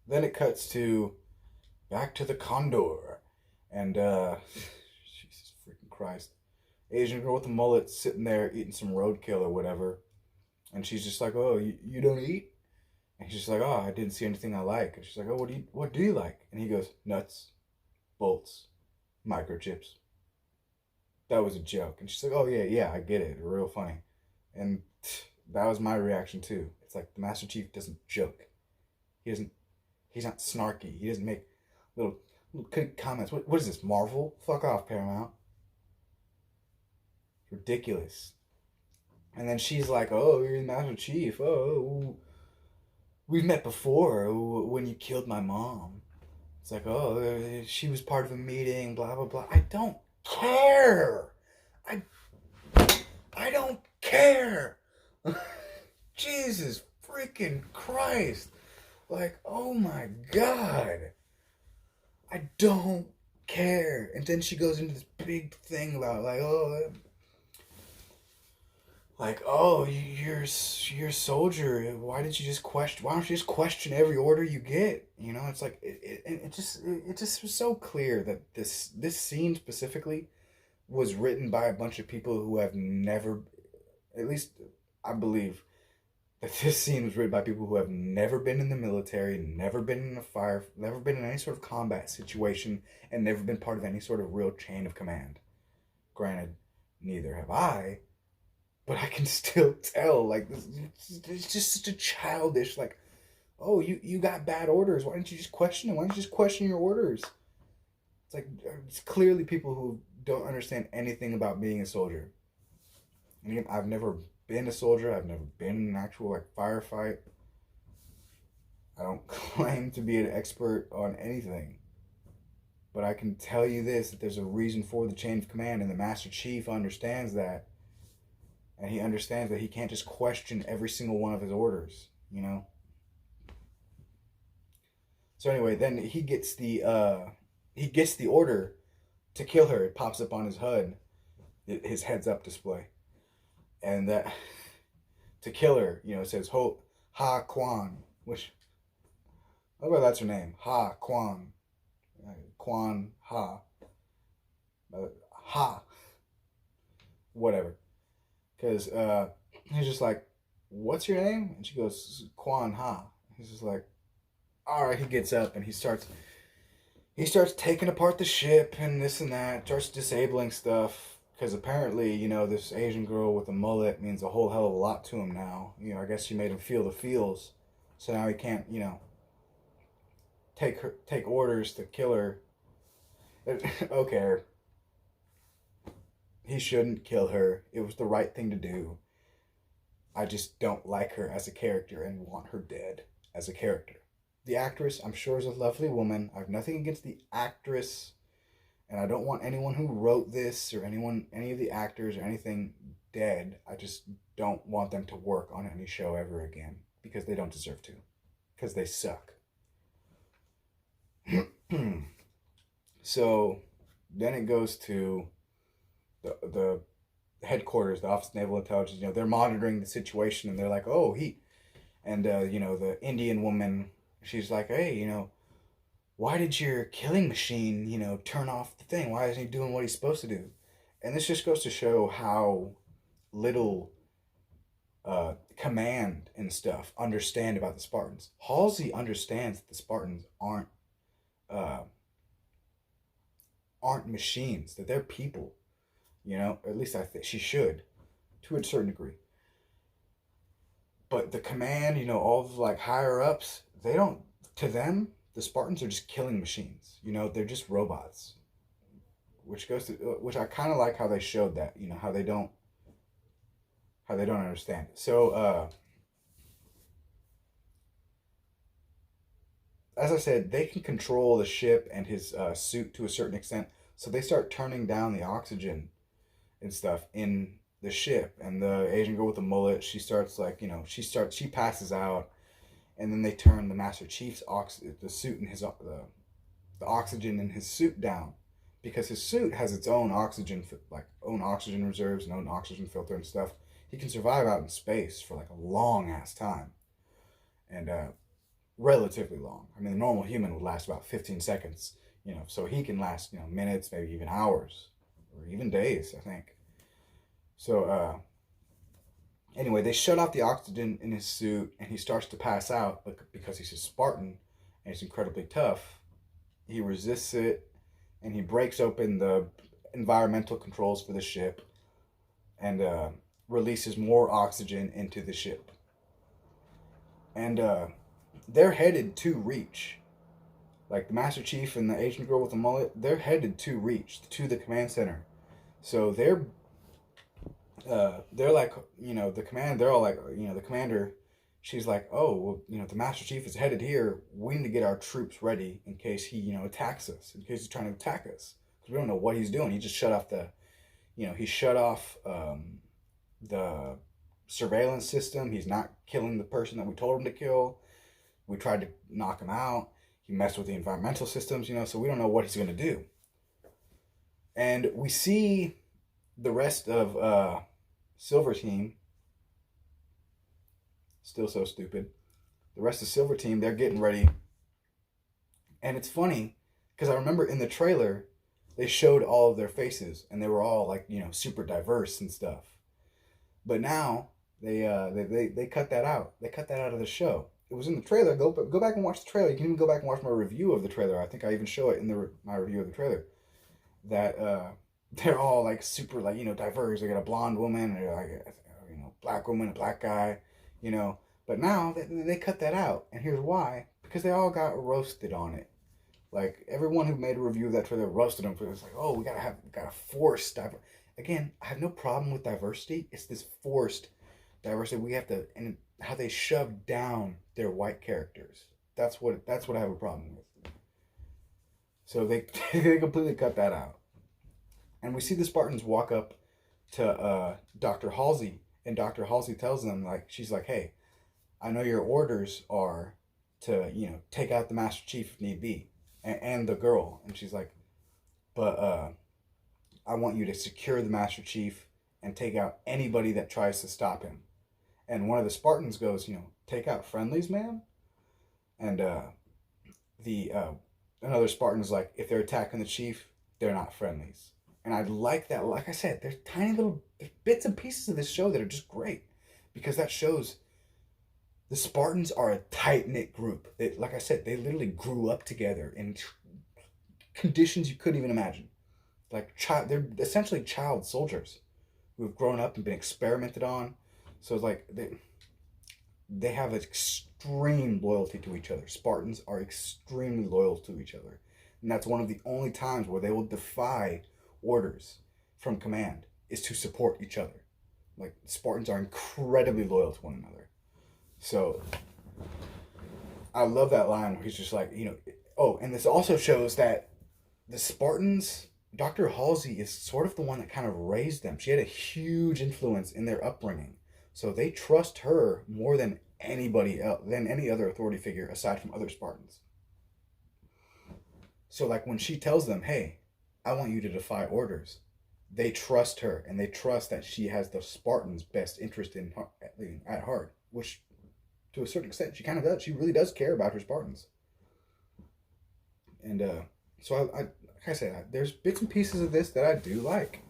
then it cuts to back to the Condor, and Jesus freaking Christ, Asian girl with the mullet sitting there eating some roadkill or whatever, and she's just like, "Oh, you don't eat?" And he's just like, "Oh, I didn't see anything I like." And she's like, "Oh, what do you like?" And he goes, "Nuts, bolts, microchips." That was a joke. And she's like, "Oh yeah, I get it. Real funny." And that was my reaction too. It's like the Master Chief doesn't joke. He doesn't. He's not snarky. He doesn't make little comments. What is this, Marvel? Fuck off, Paramount. It's ridiculous. And then she's like, "Oh, you're the Master Chief. Oh, we've met before when you killed my mom." It's like, "Oh, she was part of a meeting, blah, blah, blah." I don't care. I don't care. Jesus freaking Christ. Like, oh my God. I don't care. And then she goes into this big thing about you're a soldier. Why don't you just question every order you get? It's like it just was so clear that this scene specifically was written by a bunch of people who have never, at least I believe that this scene was written by people who have never been in the military, never been in a fire, never been in any sort of combat situation, and never been part of any sort of real chain of command. Granted, neither have I, but I can still tell, like, it's just such a childish, like, oh, you got bad orders. Why didn't you just question them? Why don't you just question your orders? It's like, it's clearly people who don't understand anything about being a soldier. And again, I've never been a soldier. I've never been in an actual firefight. I don't claim to be an expert on anything. But I can tell you this, that there's a reason for the chain of command, and the Master Chief understands that. And he understands that he can't just question every single one of his orders, So anyway, then he gets the order to kill her. It pops up on his HUD, his heads up display, and that to kill her, it says Ha Quan, which I don't know if that's her name. Ha Quan, Quan Ha, Ha, whatever. Because he's just like, "What's your name?" And she goes, "Quan Ha." He's just like, "All right." He gets up and he starts taking apart the ship and this and that. Starts disabling stuff because apparently, this Asian girl with a mullet means a whole hell of a lot to him now. I guess she made him feel the feels, so now he can't, take orders to kill her. Okay, he shouldn't kill her. It was the right thing to do. I just don't like her as a character and want her dead as a character. The actress, I'm sure, is a lovely woman. I have nothing against the actress, and I don't want anyone who wrote this or any of the actors or anything dead. I just don't want them to work on any show ever again because they don't deserve to, because they suck. So then it goes to the headquarters, the Office of Naval Intelligence. They're monitoring the situation, and they're like, "Oh, and the Indian woman, she's like, "Hey, why did your killing machine, turn off the thing? Why isn't he doing what he's supposed to do?" And this just goes to show how little command and stuff understand about the Spartans. Halsey understands that the Spartans uh, aren't machines; that they're people. At least I think she should, to a certain degree. But the command, all the like higher ups, they don't. To them, the Spartans are just killing machines. They're just robots. Which I kind of like how they showed that. How they don't understand it. So as I said, they can control the ship and his suit to a certain extent. So they start turning down the oxygen and stuff in the ship. And the Asian girl with the mullet, she starts she passes out, and then they turn the Master Chief's the suit and the oxygen in his suit down, because his suit has its own own oxygen reserves and own oxygen filter and stuff. He can survive out in space for like a long ass time, and relatively long. I mean, a normal human would last about 15 seconds, so he can last minutes, maybe even hours, or even days, I think. So anyway, they shut off the oxygen in his suit, and he starts to pass out, but because he's a Spartan and he's incredibly tough, he resists it, and he breaks open the environmental controls for the ship and releases more oxygen into the ship. And they're headed to Reach. Like the Master Chief and the Asian girl with the mullet, they're headed to Reach, to the command center. So they're like, they're all like, the commander, she's like, "Oh, well, the Master Chief is headed here. We need to get our troops ready in case he, attacks us, in case he's trying to attack us. Because we don't know what he's doing. He just shut off the surveillance system. He's not killing the person that we told him to kill. We tried to knock him out. He messed with the environmental systems, so we don't know what he's going to do." And we see the rest of Silver Team, still so stupid. The rest of Silver Team, they're getting ready. And it's funny, because I remember in the trailer, they showed all of their faces, and they were all like, super diverse and stuff. But now, they cut that out. They cut that out of the show. It was in the trailer. Go back and watch the trailer. You can even go back and watch my review of the trailer. I think I even show it in my review of the trailer. That they're all like super diverse. They got a blonde woman, and like black woman, a black guy, But now they cut that out, and here's why: because they all got roasted on it. Like everyone who made a review of that trailer roasted them for it. It's like, oh, we gotta force diversity. Again, I have no problem with diversity. It's this forced diversity. We have to, and how they shove down their white characters. That's what I have a problem with. So they they completely cut that out. And we see the Spartans walk up to Dr. Halsey, and Dr. Halsey tells them, like, she's like, "Hey, I know your orders are to, take out the Master Chief if need be, and the girl. And she's like, but I want you to secure the Master Chief and take out anybody that tries to stop him. And one of the Spartans goes, take out friendlies, man. And the another Spartan is like, if they're attacking the chief, they're not friendlies. And I like that. Like I said, there's tiny little bits and pieces of this show that are just great, because that shows the Spartans are a tight knit group. They, like I said, they literally grew up together in conditions you couldn't even imagine. Like they're essentially child soldiers who have grown up and been experimented on. So it's like they have extreme loyalty to each other. Spartans are extremely loyal to each other. And that's one of the only times where they will defy orders from command, is to support each other. Like, Spartans are incredibly loyal to one another. So I love that line where he's just like, oh, and this also shows that the Spartans, Dr. Halsey is sort of the one that kind of raised them. She had a huge influence in their upbringing. So they trust her more than anybody else, than any other authority figure aside from other Spartans. So like when she tells them, hey, I want you to defy orders, they trust her, and they trust that she has the Spartans' best interest at heart, which to a certain extent she kind of does. She really does care about her Spartans. And so I like I said, there's bits and pieces of this that I do like.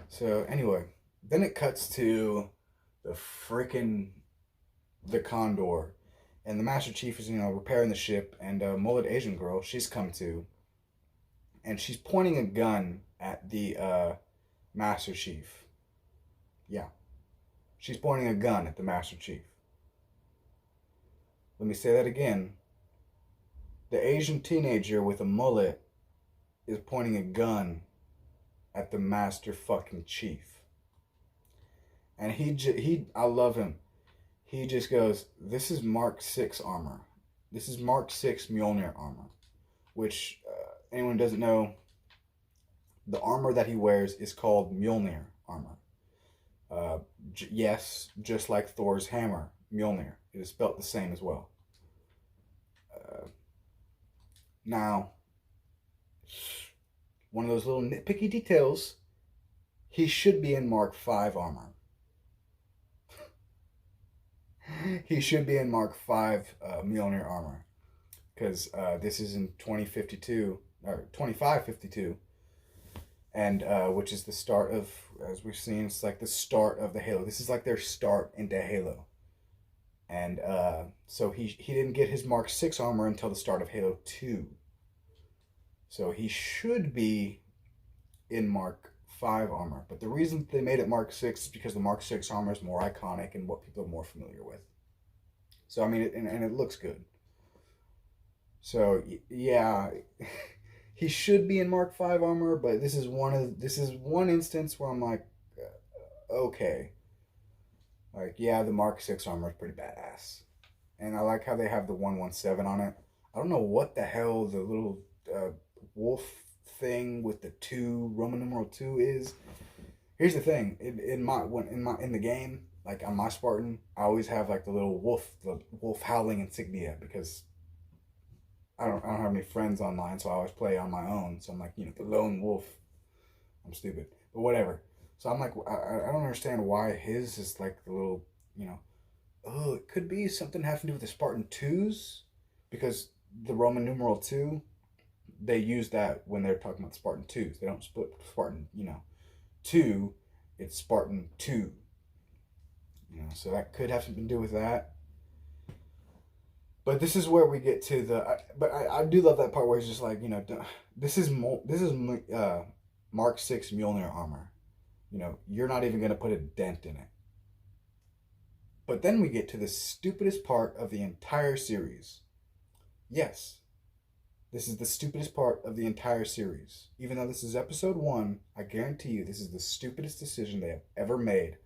So anyway, then it cuts to the Condor, and the Master Chief is repairing the ship, and mullet Asian girl, she's come to, and she's pointing a gun at the Master Chief. Yeah, she's pointing a gun at the Master Chief. Let me say that again. The Asian teenager with a mullet is pointing a gun at the Master fucking Chief. And I love him. He just goes, this is Mark 6 armor. This is Mark 6 Mjolnir armor. Which, anyone who doesn't know, the armor that he wears is called Mjolnir armor. Yes, just like Thor's hammer, Mjolnir. It is spelt the same as well. Now, one of those little nitpicky details, he should be in Mark 5 armor. He should be in Mark 5 Mjolnir armor, because this is in 2052 or 2552, and which is the start of, as we've seen, it's like the start of the Halo. This is like their start into Halo, and so he didn't get his Mark 6 armor until the start of Halo 2. So he should be in Mark 5 armor. But the reason they made it Mark 6 is because the Mark 6 armor is more iconic and what people are more familiar with. So, I mean, and it looks good. So, yeah, he should be in Mark 5 armor, but this is one instance where I'm like, okay. Like, yeah, the Mark 6 armor is pretty badass. And I like how they have the 117 on it. I don't know what the hell the little wolf thing with the 2 Roman numeral 2 is. Here's the thing, in the game, like on my Spartan, I always have like the wolf howling insignia, because I don't have any friends online, so I always play on my own. So I'm like, the lone wolf. I'm stupid, but whatever. So I'm like, I don't understand why his is like the little, oh, it could be something having to do with the Spartan 2s, because the Roman numeral 2, they use that when they're talking about Spartan 2s. They don't split Spartan, 2, it's Spartan 2. So that could have something to do with that. But this is where we get to I do love that part where he's just like, this is Mark 6 Mjolnir armor. You're not even going to put a dent in it. But then we get to the stupidest part of the entire series. Yes, this is the stupidest part of the entire series. Even though this is episode 1, I guarantee you this is the stupidest decision they have ever made.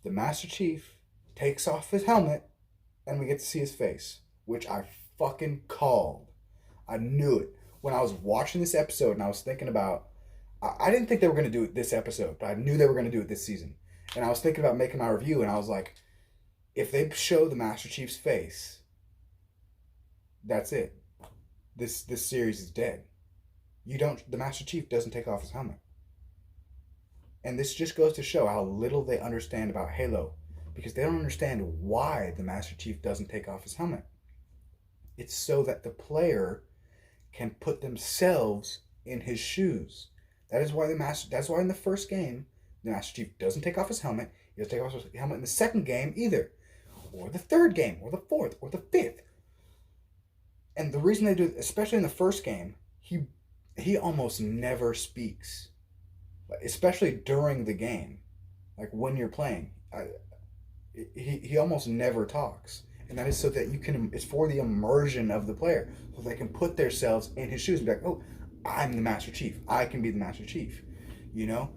The Master Chief takes off his helmet, and we get to see his face, which I fucking called. I knew it. When I was watching this episode and I was thinking about, I didn't think they were going to do it this episode, but I knew they were going to do it this season. And I was thinking about making my review, and I was like, if they show the Master Chief's face, that's it. This series is dead. The Master Chief doesn't take off his helmet. And this just goes to show how little they understand about Halo, because they don't understand why the Master Chief doesn't take off his helmet. It's so that the player can put themselves in his shoes. That's why in the first game, the Master Chief doesn't take off his helmet. He doesn't take off his helmet in the second game either. Or the third game, or the fourth, or the fifth. And the reason they do it, especially in the first game, he almost never speaks. Especially during the game. Like when you're playing. He almost never talks. And that is so that it's for the immersion of the player. So they can put themselves in his shoes and be like, oh, I'm the Master Chief. I can be the Master Chief. You know?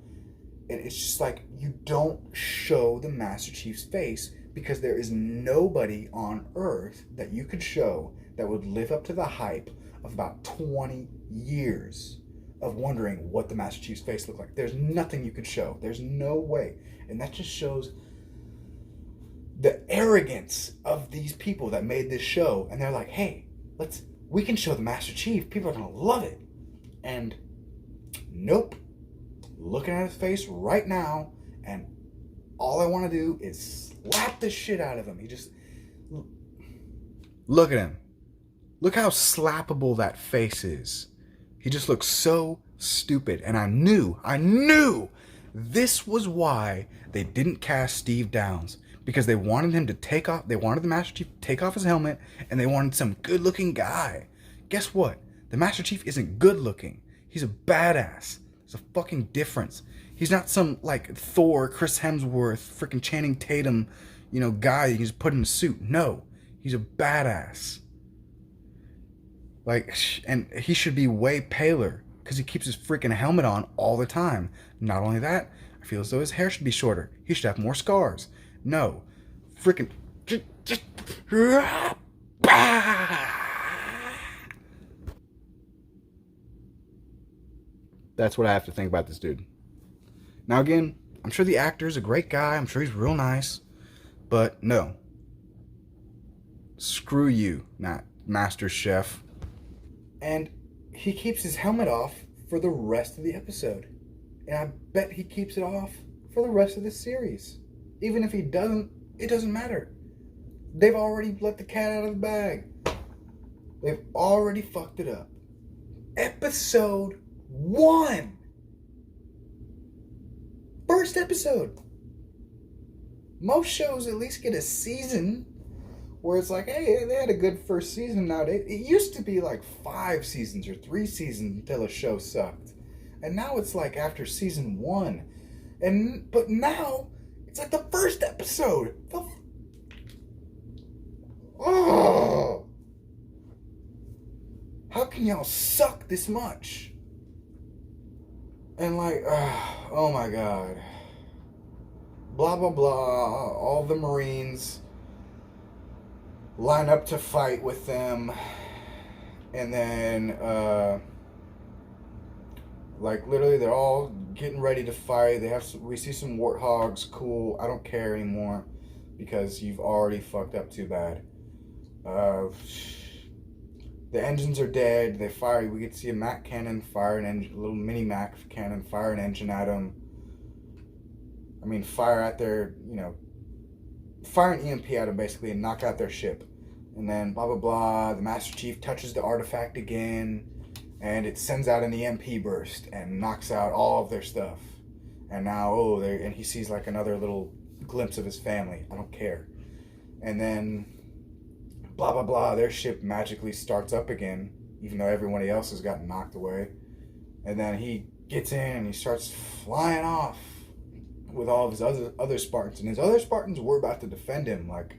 And it's just like, you don't show the Master Chief's face because there is nobody on Earth that you could show that would live up to the hype of about 20 years of wondering what the Master Chief's face looked like. There's nothing you could show. There's no way. And that just shows the arrogance of these people that made this show. And they're like, hey, we can show the Master Chief. People are going to love it. And nope. Looking at his face right now, and all I want to do is slap the shit out of him. Look at him. Look how slappable that face is. He just looks so stupid. And I knew this was why they didn't cast Steve Downes. Because they wanted the Master Chief to take off his helmet, and they wanted some good-looking guy. Guess what? The Master Chief isn't good-looking. He's a badass. There's a fucking difference. He's not some, like, Thor, Chris Hemsworth, freaking Channing Tatum, guy you can just put in a suit. No. He's a badass. Like, and he should be way paler because he keeps his freaking helmet on all the time. Not only that, I feel as though his hair should be shorter. He should have more scars. No. Freaking... That's what I have to think about this dude. Now again, I'm sure the actor's a great guy. I'm sure he's real nice. But no. Screw you, not Master Chef. And he keeps his helmet off for the rest of the episode. And I bet he keeps it off for the rest of the series. Even if he doesn't, it doesn't matter. They've already let the cat out of the bag. They've already fucked it up. Episode 1. First episode. Most shows at least get a season where it's like, hey, they had a good first season nowadays. It used to be like 5 seasons or 3 seasons until a show sucked. And now it's like after season 1. But now it's like the first episode. Oh! How can y'all suck this much? And like, oh my god. Blah, blah, blah. All the Marines line up to fight with them. And then, like, literally, they're all getting ready to fight. We see some warthogs. Cool. I don't care anymore because you've already fucked up too bad. The engines are dead. They fire. We get to see a Mac cannon fire an engine, a little mini Mac cannon fire an engine at them. I mean, fire at their, fire an EMP at them basically and knock out their ship. And then blah blah blah. The Master Chief touches the artifact again, and it sends out an EMP burst and knocks out all of their stuff. And now, and he sees like another little glimpse of his family. I don't care. And then blah blah blah, their ship magically starts up again, even though everybody else has gotten knocked away. And then he gets in and he starts flying off with all of his other Spartans. And his other Spartans were about to defend him, like,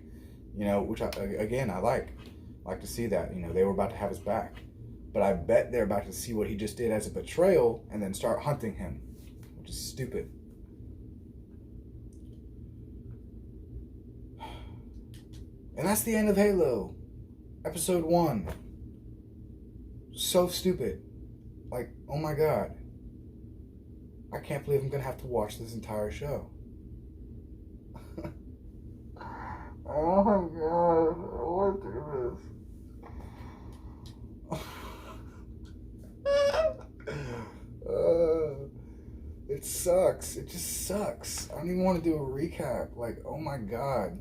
which I like to see that. They were about to have his back. But I bet they're about to see what he just did as a betrayal and then start hunting him, which is stupid. And that's the end of Halo. Episode 1. So stupid. Like, oh my god. I can't believe I'm going to have to watch this entire show. Oh my god, I went through this. It sucks. It just sucks. I don't even want to do a recap. Like, oh my god.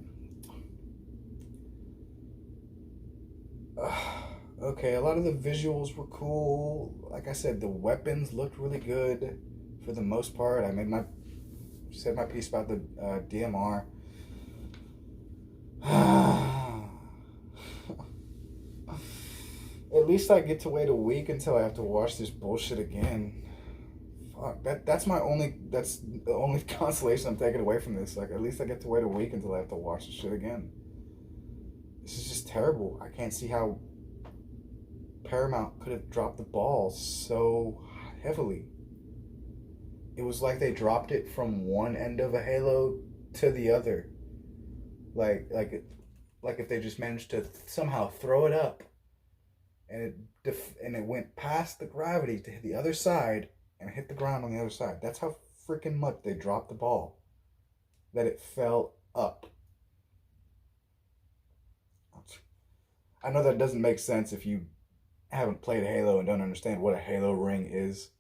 Okay, a lot of the visuals were cool. Like I said, the weapons looked really good for the most part. I said my piece about the DMR. At least I get to wait a week until I have to watch this bullshit again. Fuck, that's the only consolation I'm taking away from this. Like, at least I get to wait a week until I have to watch this shit again. This is just terrible. I can't see how Paramount could have dropped the ball so heavily. It was like they dropped it from one end of a Halo to the other. Like if they just managed to somehow throw it up and it went past the gravity to hit the other side and hit the ground on the other side. That's how freaking much they dropped the ball. That it fell up. I know that doesn't make sense if you haven't played Halo and don't understand what a Halo ring is.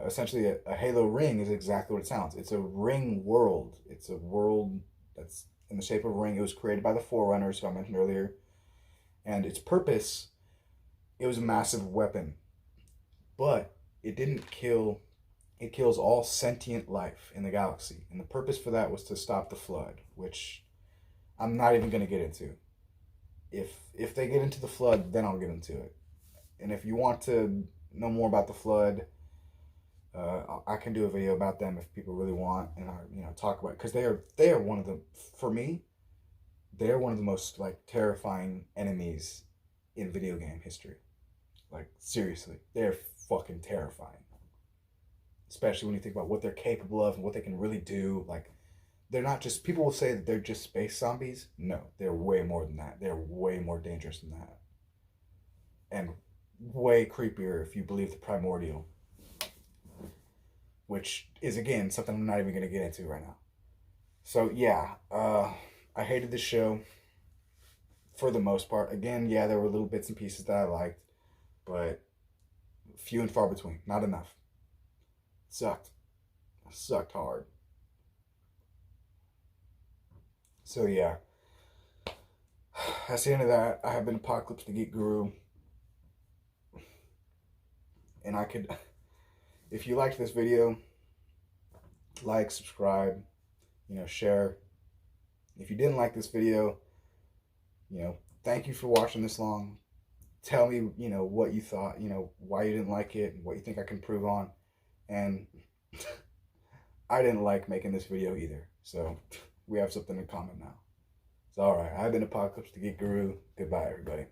Essentially, a Halo ring is exactly what it sounds. It's a ring world. It's a world that's in the shape of a ring. It was created by the Forerunners, who I mentioned earlier. And its purpose, it was a massive weapon. But it didn't kill. It kills all sentient life in the galaxy. And the purpose for that was to stop the Flood, which I'm not even going to get into. If they get into the Flood, then I'll get into it. And if you want to know more about the Flood, I can do a video about them if people really want, and I talk about it, because they are one of the, for me, they are one of the most like terrifying enemies in video game history. Like, seriously, they're fucking terrifying. Especially when you think about what they're capable of and what they can really do. Like, they're not just, people will say that they're just space zombies. No, they're way more than that. They're way more dangerous than that. And way creepier if you believe the primordial. Which is, again, something I'm not even going to get into right now. So, yeah, I hated this show for the most part. Again, yeah, there were little bits and pieces that I liked, but few and far between. Not enough. It sucked. It sucked hard. So, yeah. That's the end of that. I have been Apocalypse the Geek Guru. And I could, if you liked this video, like, subscribe, share. If you didn't like this video, thank you for watching this long. Tell me, what you thought, why you didn't like it, and what you think I can improve on. And I didn't like making this video either. So we have something in common now. It's all right. I've been Apocalypse the Geek Guru. Goodbye, everybody.